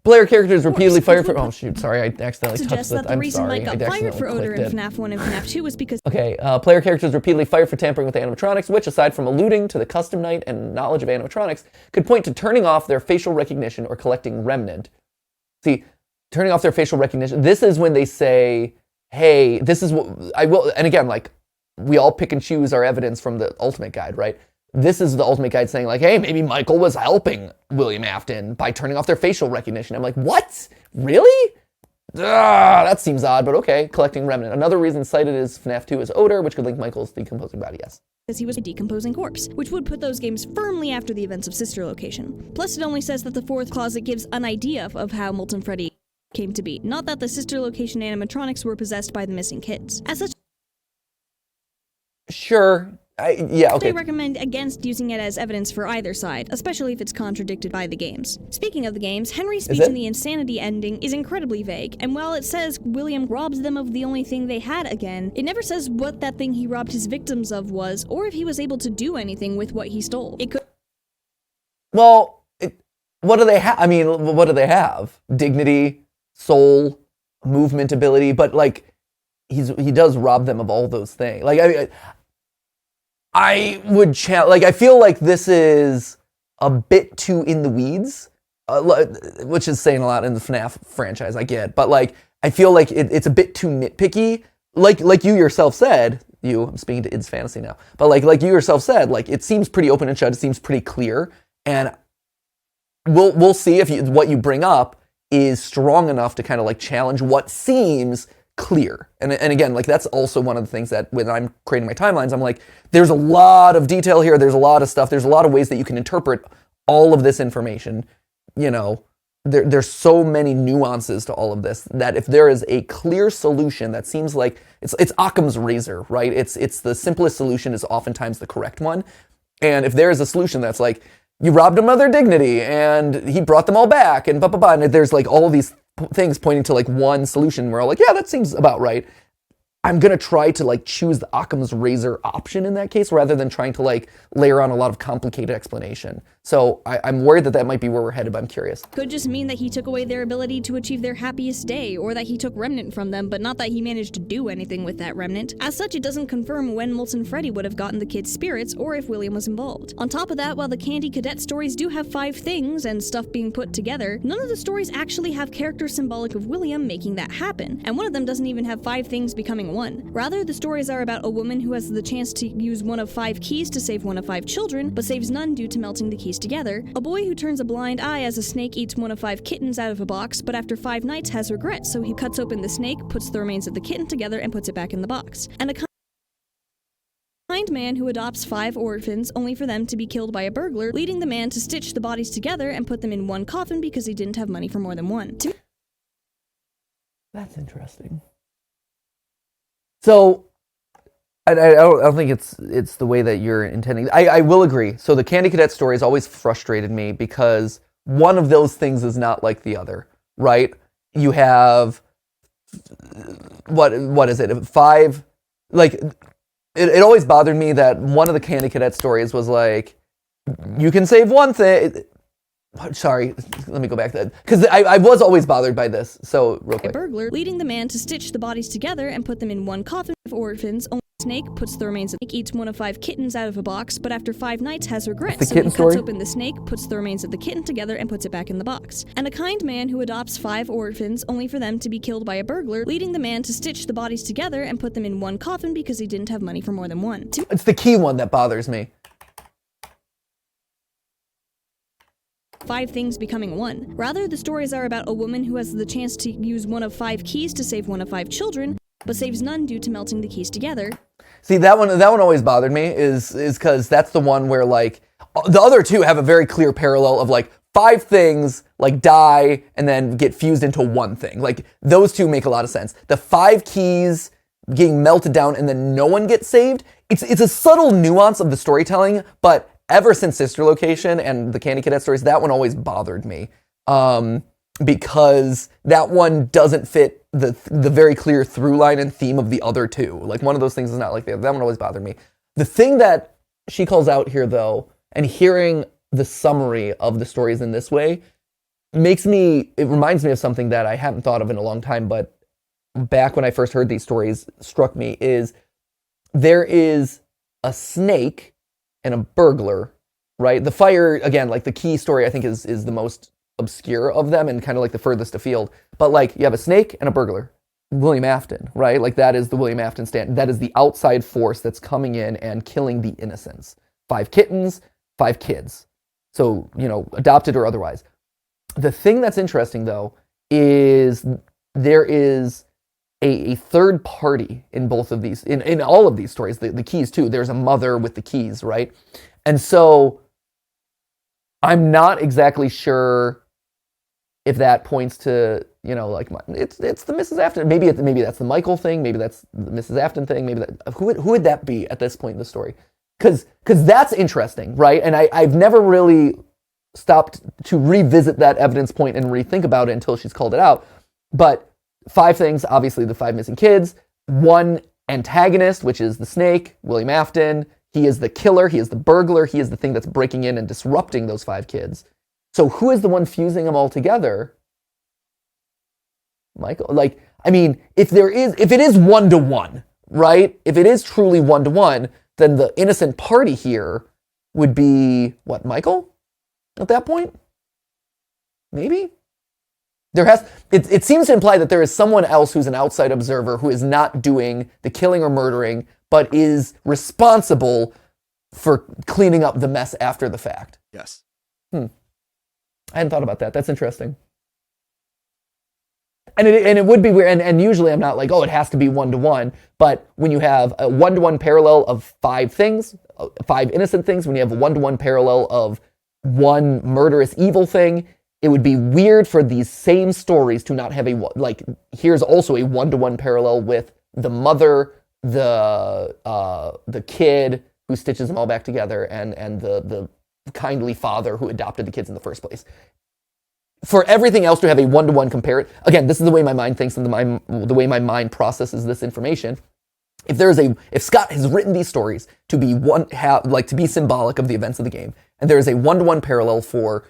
Player characters repeatedly fired for. Oh shoot! Sorry, I accidentally touched that. I'm sorry. Mike got fired for Odor in FNAF 1 and FNAF 2 was because. Okay, player characters repeatedly fired for tampering with animatronics, which, aside from alluding to the custom night and knowledge of animatronics, could point to turning off their facial recognition or collecting remnant. See, turning off their facial recognition. This is when they say, "Hey, this is what I will." And again, like we all pick and choose our evidence from the Ultimate Guide, right? This is the Ultimate Guide saying like, hey, maybe Michael was helping William Afton by turning off their facial recognition. I'm like, what? Really? That seems odd, but okay. Collecting remnant. Another reason cited is FNAF 2 is Odor, which could link Michael's decomposing body, yes. Because he was a decomposing corpse, which would put those games firmly after the events of Sister Location. Plus, it only says that the 4th closet gives an idea of how Molten Freddy came to be, not that the Sister Location animatronics were possessed by the missing kids. As such, sure. Yeah, okay. I recommend against using it as evidence for either side, especially if it's contradicted by the games. Speaking of the games, Henry's speech in the Insanity ending is incredibly vague, and while it says William robs them of the only thing they had again, it never says what that thing he robbed his victims of was, or if he was able to do anything with what he stole. It could. Well, what do they have? I mean, what do they have? Dignity, soul, movement ability, but like, he does rob them of all those things. Like, I would I feel like this is a bit too in the weeds, which is saying a lot in the FNAF franchise, I get. But like, I feel like it's a bit too nitpicky. Like you yourself said, I'm speaking to Id's Fantasy now, but like you yourself said, like it seems pretty open and shut, it seems pretty clear, and we'll see if what you bring up is strong enough to kind of like challenge what seems clear. And again, like that's also one of the things that when I'm creating my timelines, I'm like, there's a lot of detail here, there's a lot of stuff, there's a lot of ways that you can interpret all of this information, there's so many nuances to all of this that if there is a clear solution that seems like it's Occam's razor, right? It's the simplest solution is oftentimes the correct one. And if there is a solution that's like, you robbed them of their dignity and he brought them all back and blah, blah, blah. And there's like all of these things pointing to like one solution where I'm like, yeah, that seems about right. I'm going to try to like choose the Occam's razor option in that case rather than trying to like layer on a lot of complicated explanation. So I'm worried that might be where we're headed, but I'm curious. Could just mean that he took away their ability to achieve their happiest day, or that he took remnant from them, but not that he managed to do anything with that remnant. As such, it doesn't confirm when Molten Freddy would have gotten the kids' spirits, or if William was involved. On top of that, while the Candy Cadet stories do have 5 things and stuff being put together, none of the stories actually have characters symbolic of William making that happen, and one of them doesn't even have 5 things becoming 1. Rather, the stories are about a woman who has the chance to use one of 5 keys to save one of 5 children, but saves none due to melting the keys together, a boy who turns a blind eye as a snake eats one of 5 kittens out of a box, but after 5 nights has regret, so he cuts open the snake, puts the remains of the kitten together, and puts it back in the box. And a kind man who adopts 5 orphans only for them to be killed by a burglar, leading the man to stitch the bodies together and put them in one coffin because he didn't have money for more than one. That's interesting. So, I don't think it's the way that you're intending. I will agree. So the Candy Cadet story has always frustrated me because one of those things is not like the other, right? You have, what is it, 5, like, it always bothered me that one of the Candy Cadet stories was like, you can save one thing. Sorry, let me go back to that. Because I was always bothered by this, so real quick. A burglar, leading the man to stitch the bodies together and put them in one coffin of orphans. Only snake puts the remains of the snake, eats one of 5 kittens out of a box, but after 5 nights has regret, so he cuts open the snake, puts the remains of the kitten together, and puts it back in the box. And a kind man who adopts 5 orphans only for them to be killed by a burglar, leading the man to stitch the bodies together and put them in one coffin because he didn't have money for more than one. It's the key one that bothers me. 5 things becoming 1. Rather, the stories are about a woman who has the chance to use one of 5 keys to save one of 5 children, but saves none due to melting the keys together. See, that one always bothered me, is because that's the one where, like, the other 2 have a very clear parallel of, like, 5 things, like, die and then get fused into one thing. Like, those 2 make a lot of sense. The 5 keys getting melted down and then no one gets saved, it's a subtle nuance of the storytelling, but ever since Sister Location and the Candy Cadet stories, that one always bothered me. Because that one doesn't fit the very clear through line and theme of the other 2. Like, one of those things is not like the other. That one always bothered me. The thing that she calls out here, though, and hearing the summary of the stories in this way, it reminds me of something that I haven't thought of in a long time, but back when I first heard these stories struck me, is there is a snake and a burglar, right? The fire, again, like the key story I think is the most obscure of them and kind of like the furthest afield. But like you have a snake and a burglar. William Afton, right? Like that is the William Afton stand. That is the outside force that's coming in and killing the innocents. 5 kittens, 5 kids. So, adopted or otherwise. The thing that's interesting though is there is a third party in both of these, in all of these stories, the keys too. There's a mother with the keys, right? And so I'm not exactly sure if that points to, it's the Mrs. Afton. Maybe that's the Michael thing. Maybe that's the Mrs. Afton thing. Maybe that, who would that be at this point in the story? Because that's interesting, right? And I've never really stopped to revisit that evidence point and rethink about it until she's called it out. But 5 things, obviously the 5 missing kids, 1 antagonist, which is the snake, William Afton. He is the killer, he is the burglar, he is the thing that's breaking in and disrupting those 5 kids. So who is the one fusing them all together? Michael. Like, I mean, if it is 1-to-1, right? If it is truly 1-to-1, then the innocent party here would be, what, Michael? at that point? Maybe? It seems to imply that there is someone else who's an outside observer who is not doing the killing or murdering, but is responsible for cleaning up the mess after the fact. Yes. I hadn't thought about that. That's interesting. And it would be weird, and usually I'm not like, oh, it has to be one-to-one, but when you have a one-to-one parallel of 5 things, 5 innocent things, when you have a one-to-one parallel of one murderous evil thing, it would be weird for these same stories to not have here's also a one-to-one parallel with the mother, the kid who stitches them all back together, and the kindly father who adopted the kids in the first place. For everything else to have a one-to-one compare, again, this is the way my mind thinks and the way my mind processes this information. If Scott has written these stories to be to be symbolic of the events of the game, and there is a one-to-one parallel for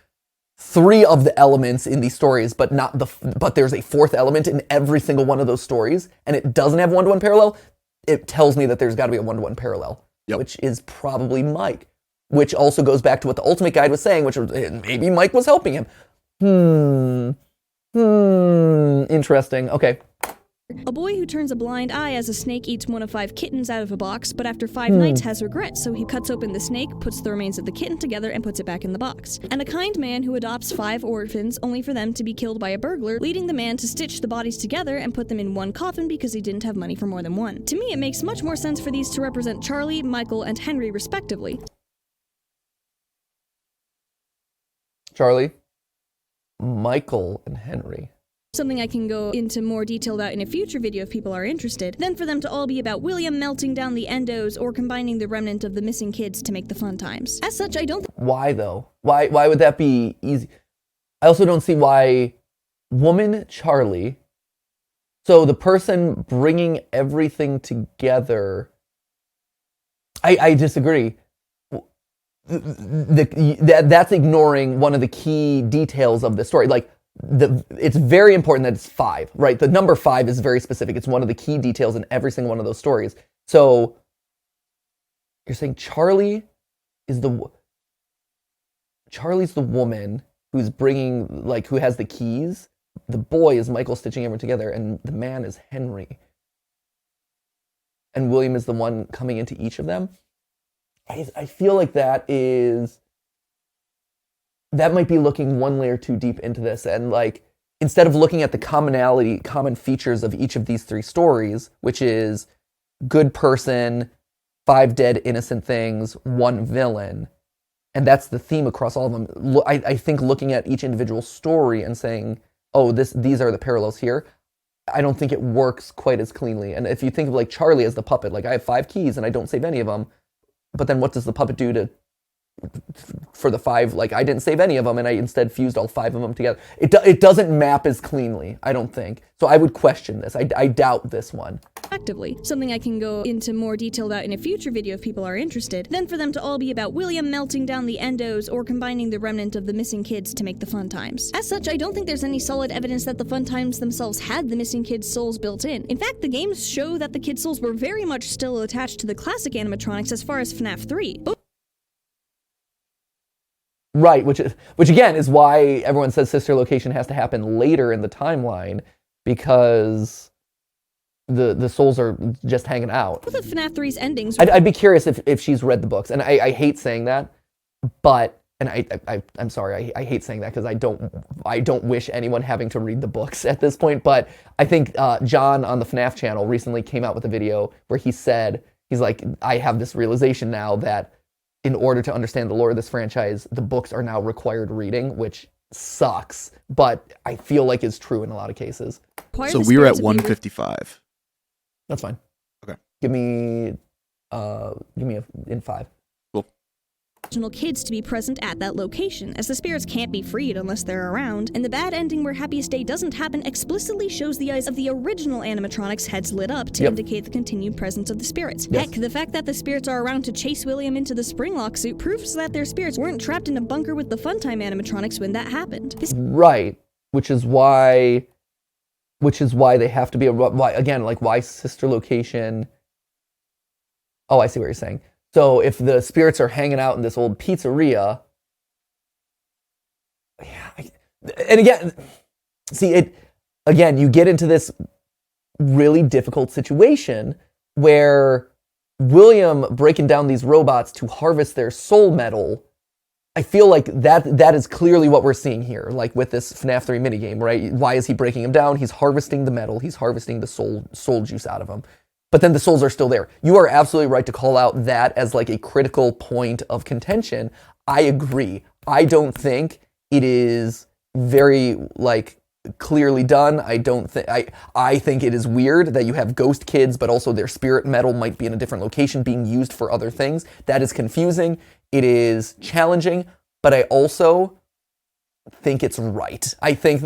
3 of the elements in these stories, but there's a 4th element in every single one of those stories, and it doesn't have one-to-one parallel, it tells me that there's got to be a one-to-one parallel, which is probably Mike, which also goes back to what the Ultimate Guide was saying, which was maybe Mike was helping him. Interesting. Okay. A boy who turns a blind eye as a snake eats one of 5 kittens out of a box, but after 5 nights has regrets, so he cuts open the snake, puts the remains of the kitten together, and puts it back in the box. And a kind man who adopts 5 orphans, only for them to be killed by a burglar, leading the man to stitch the bodies together and put them in one coffin because he didn't have money for more than one. To me, it makes much more sense for these to represent Charlie, Michael, and Henry respectively. Charlie, Michael, and Henry. Something I can go into more detail about in a future video if people are interested, then for them to all be about William melting down the endos or combining the remnant of the missing kids to make the fun times. As such, I don't Why though? Why would that be easy? I also don't see why woman Charlie, so the person bringing everything together, I disagree. That's ignoring one of the key details of the story. It's very important that it's 5, right? The number 5 is very specific. It's one of the key details in every single one of those stories. So you're saying Charlie's the woman who's bringing, who has the keys. The boy is Michael stitching everyone together, and the man is Henry. And William is the one coming into each of them. I feel like that might be looking one layer too deep into this, and instead of looking at the common features of each of these 3 stories, which is good person, 5 dead innocent things, 1 villain, and that's the theme across all of them. I think looking at each individual story and saying, oh, these are the parallels here, I don't think it works quite as cleanly. And if you think of Charlie as the puppet, I have 5 keys and I don't save any of them, but then what does the puppet do for the 5, I didn't save any of them, and I instead fused all 5 of them together. It doesn't map as cleanly, I don't think. So I would question this. I doubt this one. Actively. Something I can go into more detail about in a future video if people are interested. Then for them to all be about William melting down the endos or combining the remnant of the missing kids to make the fun times. As such, I don't think there's any solid evidence that the fun times themselves had the missing kids' souls built in. In fact, the games show that the kids' souls were very much still attached to the classic animatronics as far as FNAF 3. Right, which again is why everyone says sister location has to happen later in the timeline, because the souls are just hanging out. Both of FNAF 3's endings. I'd be curious if she's read the books, and I hate saying that, but I'm sorry, I hate saying that because I don't wish anyone having to read the books at this point. But I think John on the FNAF channel recently came out with a video where he's like, I have this realization now that in order to understand the lore of this franchise, the books are now required reading, which sucks, but I feel like is true in a lot of cases. So we were at 155. That's fine. Okay. Give me in 5. Original kids to be present at that location, as the spirits can't be freed unless they're around, and the bad ending where Happiest Day doesn't happen explicitly shows the eyes of the original animatronics' heads lit up to indicate the continued presence of the spirits. Heck, the fact that the spirits are around to chase William into the Springlock suit proves that their spirits weren't trapped in a bunker with the Funtime animatronics when that happened. Right, which is why they have to be why sister location. Oh, I see what you're saying. So if the spirits are hanging out in this old pizzeria, And again, see it again, you get into this really difficult situation where William breaking down these robots to harvest their soul metal. I feel like that is clearly what we're seeing here, like with this FNAF 3 minigame, right? Why is he breaking them down? He's harvesting the metal, he's harvesting the soul juice out of them. But then the souls are still there. You are absolutely right to call out that as like a critical point of contention. I agree. I don't think it is very like clearly done. I think it is weird that you have ghost kids, but also their spirit metal might be in a different location being used for other things. That is confusing. It is challenging, but I also think it's right. I think,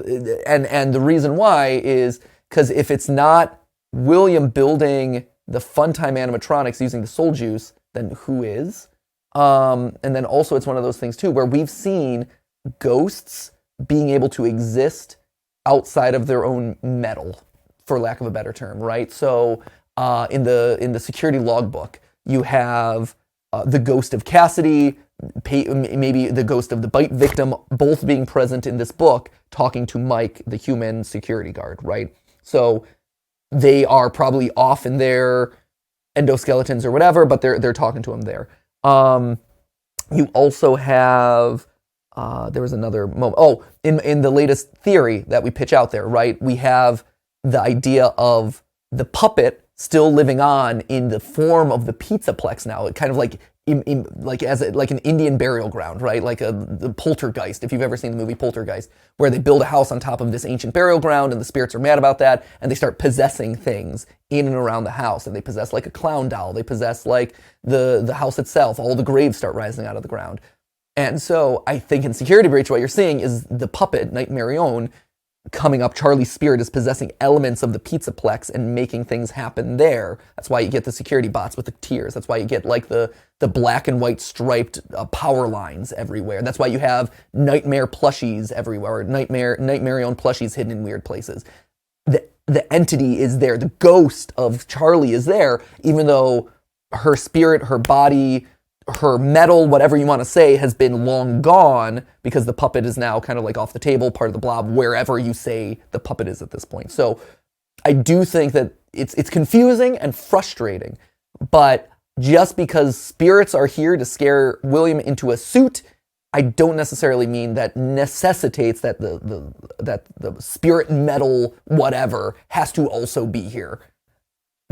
and the reason why is because if it's not William building the Funtime animatronics using the soul juice, then who is? And then also it's one of those things too, where we've seen ghosts being able to exist outside of their own metal, for lack of a better term, right? So in the security logbook, you have the ghost of Cassidy, maybe the ghost of the bite victim, both being present in this book, talking to Mike, the human security guard, right? So they are probably off in their endoskeletons or whatever, but they're talking to him there. You also have there was another moment. Oh, in the latest theory that we pitch out there, right? We have the idea of the puppet still living on in the form of the Pizzaplex now. It kind of like like an Indian burial ground, right? Like the Poltergeist, if you've ever seen the movie Poltergeist, where they build a house on top of this ancient burial ground and the spirits are mad about that and they start possessing things in and around the house, and they possess like a clown doll, they possess like the house itself, all the graves start rising out of the ground. And so I think in Security Breach what you're seeing is the puppet, Night Marion, coming up. Charlie's spirit is possessing elements of the Pizzaplex and making things happen there. That's why you get the security bots with the tears. That's why you get like the black and white striped power lines everywhere. That's why you have nightmare plushies everywhere, or Night Marion plushies hidden in weird places. The entity is there. The ghost of Charlie is there, even though her spirit, her body, her metal, whatever you want to say, has been long gone because the puppet is now kind of like off the table, part of the blob, wherever you say the puppet is at this point. So I do think that it's confusing and frustrating, but just because spirits are here to scare William into a suit, I don't necessarily mean that necessitates that the spirit metal whatever has to also be here.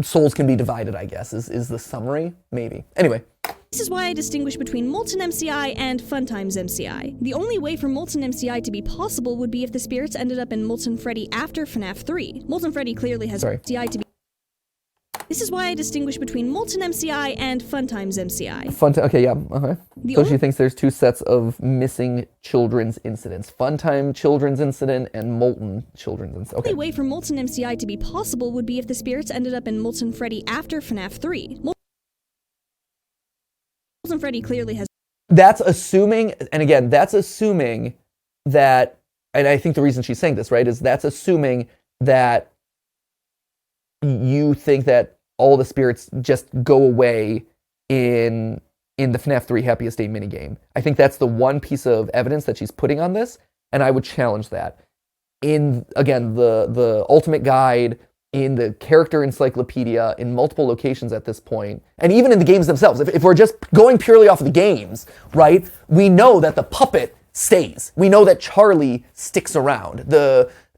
Souls can be divided, I guess, is the summary, maybe. Anyway. This is why I distinguish between Molten MCI and Funtime's MCI. The only way for Molten MCI to be possible would be if the spirits ended up in Molten Freddy after FNAF 3. Molten Freddy clearly has MCI to be... This is why I distinguish between Molten MCI and Funtime's MCI. Okay, yeah, okay. So she thinks there's two sets of missing children's incidents. Funtime children's incident and Molten children's incident. Okay. The only way for Molten MCI to be possible would be if the spirits ended up in Molten Freddy after FNAF 3. Molten Freddy clearly has... That's assuming, and again, that's assuming that, and I think the reason she's saying this, right, is that's assuming that you think that all the spirits just go away in the FNAF 3 Happiest Day minigame. I think that's the one piece of evidence that she's putting on this, and I would challenge that. In, again, the Ultimate Guide, in the character encyclopedia, in multiple locations at this point, and even in the games themselves, if we're just going purely off of the games, right, we know that the puppet stays. We know that Charlie sticks around.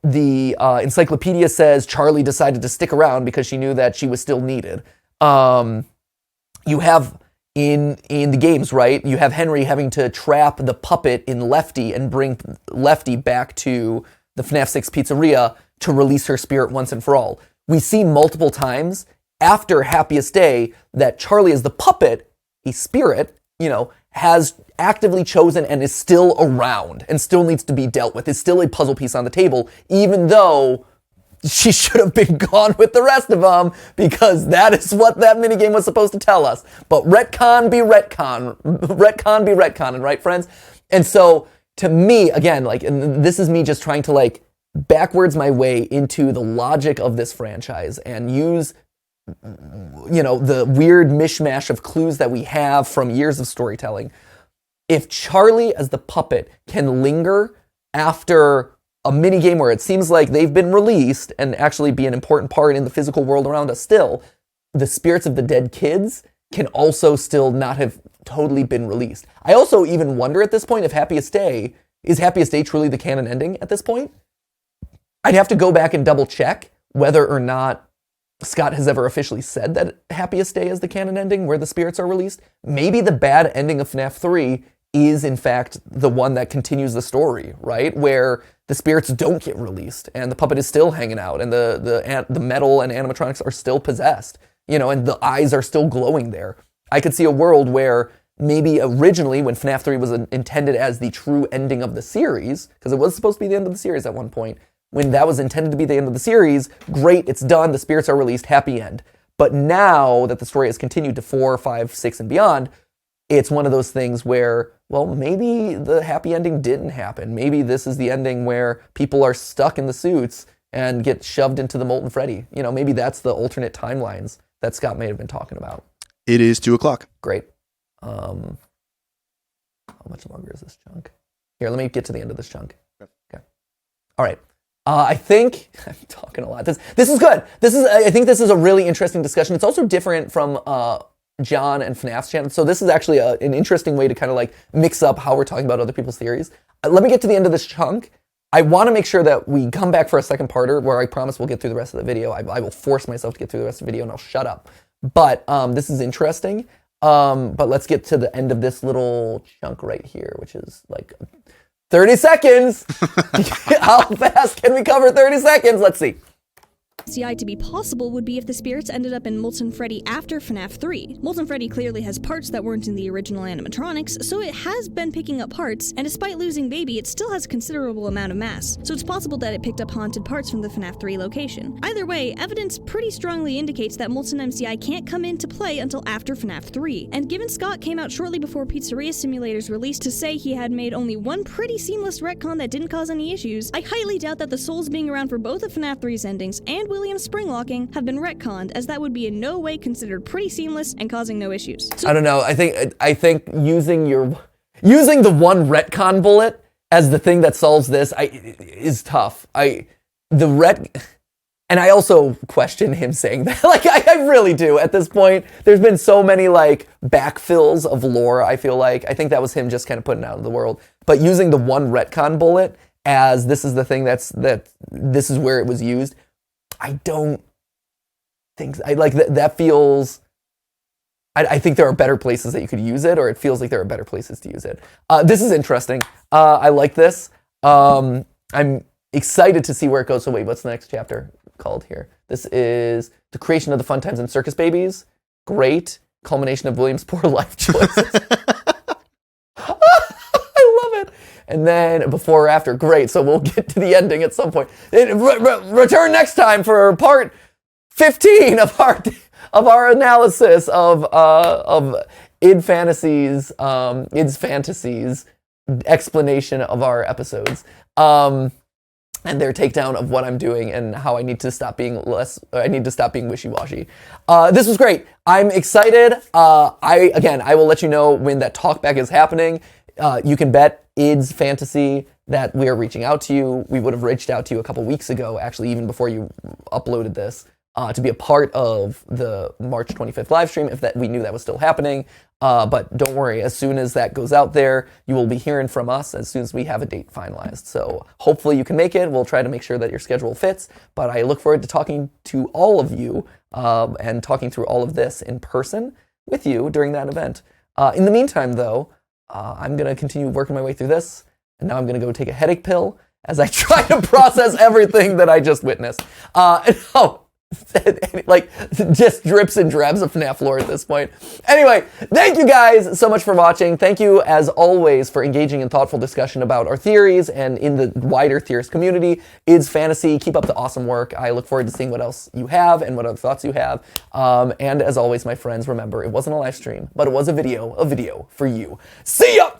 The encyclopedia says Charlie decided to stick around because she knew that she was still needed. You have in the games, right, you have Henry having to trap the puppet in Lefty and bring Lefty back to the FNAF 6 pizzeria to release her spirit once and for all. We see multiple times after Happiest Day that Charlie as the puppet, a spirit, has actively chosen and is still around and still needs to be dealt with. Is still a puzzle piece on the table, even though she should have been gone with the rest of them, because that is what that minigame was supposed to tell us. But retcon be retconning, right, friends? And so, to me, again, and this is me just trying to, backwards my way into the logic of this franchise and use the weird mishmash of clues that we have from years of storytelling. If Charlie as the puppet can linger after a mini game where it seems like they've been released and actually be an important part in the physical world around us still, the spirits of the dead kids can also still not have totally been released. I also even wonder at this point if is Happiest Day truly the canon ending at this point? I'd have to go back and double check whether or not Scott has ever officially said that Happiest Day is the canon ending where the spirits are released. Maybe the bad ending of FNAF 3 is in fact the one that continues the story, right? Where the spirits don't get released and the puppet is still hanging out and the metal and animatronics are still possessed, and the eyes are still glowing there. I could see a world where maybe originally when FNAF 3 was intended as the true ending of the series, because it was supposed to be the end of the series at one point, when that was intended to be the end of the series, great, it's done, the spirits are released, happy end. But now that the story has continued to 4, 5, 6, and beyond, it's one of those things where, well, maybe the happy ending didn't happen. Maybe this is the ending where people are stuck in the suits and get shoved into the Molten Freddy. Maybe that's the alternate timelines that Scott may have been talking about. It is 2:00. Great. How much longer is this chunk? Here, let me get to the end of this chunk. Okay. All right. I think I'm talking a lot. This is good. I think this is a really interesting discussion. It's also different from John and FNAF's channel. So this is actually an interesting way to kind of like mix up how we're talking about other people's theories. Let me get to the end of this chunk. I want to make sure that we come back for a second parter where I promise we'll get through the rest of the video. I will force myself to get through the rest of the video and I'll shut up. But this is interesting. But let's get to the end of this little chunk right here, which is like 30 seconds. How fast can we cover 30 seconds? Let's see. CI to be possible would be if the spirits ended up in Molten Freddy after FNAF 3. Molten Freddy clearly has parts that weren't in the original animatronics, so it has been picking up parts, and despite losing Baby, it still has a considerable amount of mass, so it's possible that it picked up haunted parts from the FNAF 3 location. Either way, evidence pretty strongly indicates that Molten MCI can't come into play until after FNAF 3, and given Scott came out shortly before Pizzeria Simulator's release to say he had made only one pretty seamless retcon that didn't cause any issues, I highly doubt that the souls being around for both of FNAF 3's endings and William's springlocking have been retconned, as that would be in no way considered pretty seamless and causing no issues. So, I don't know. I think using the one retcon bullet as the thing that solves this is tough. And I also question him saying that. Like I really do at this point. There's been so many like backfills of lore, I feel like. I think that was him just kind of putting it out in the world. But using the one retcon bullet as this is the thing that this is where it was used, I don't think that feels. I think there are better places that you could use it, or it feels like there are better places to use it. This is interesting. I like this. I'm excited to see where it goes. So wait, what's the next chapter called here? This is the creation of the Fun Times and Circus Babies. Great culmination of William's poor life choices. And then before or after, great. So we'll get to the ending at some point. Return next time for part 15 of our analysis of Id's fantasies explanation of our episodes, and their takedown of what I'm doing and how I need to stop being wishy-washy. This was great. I'm excited. I will let you know when that talkback is happening. You can bet Id's fantasy that we are reaching out to you. We would have reached out to you a couple weeks ago, actually, even before you uploaded this, to be a part of the March 25th live stream if we knew that was still happening. But don't worry, as soon as that goes out there, you will be hearing from us as soon as we have a date finalized. So hopefully you can make it. We'll try to make sure that your schedule fits. But I look forward to talking to all of you and talking through all of this in person with you during that event. In the meantime, though, I'm going to continue working my way through this, and now I'm going to go take a headache pill as I try to process everything that I just witnessed. Like, just drips and drabs of FNAF lore at this point. Anyway, thank you guys so much for watching. Thank you, as always, for engaging in thoughtful discussion about our theories and in the wider Theorist community. Id's fantasy, keep up the awesome work. I look forward to seeing what else you have and what other thoughts you have. And as always, my friends, remember, it wasn't a live stream, but it was a video for you. See ya!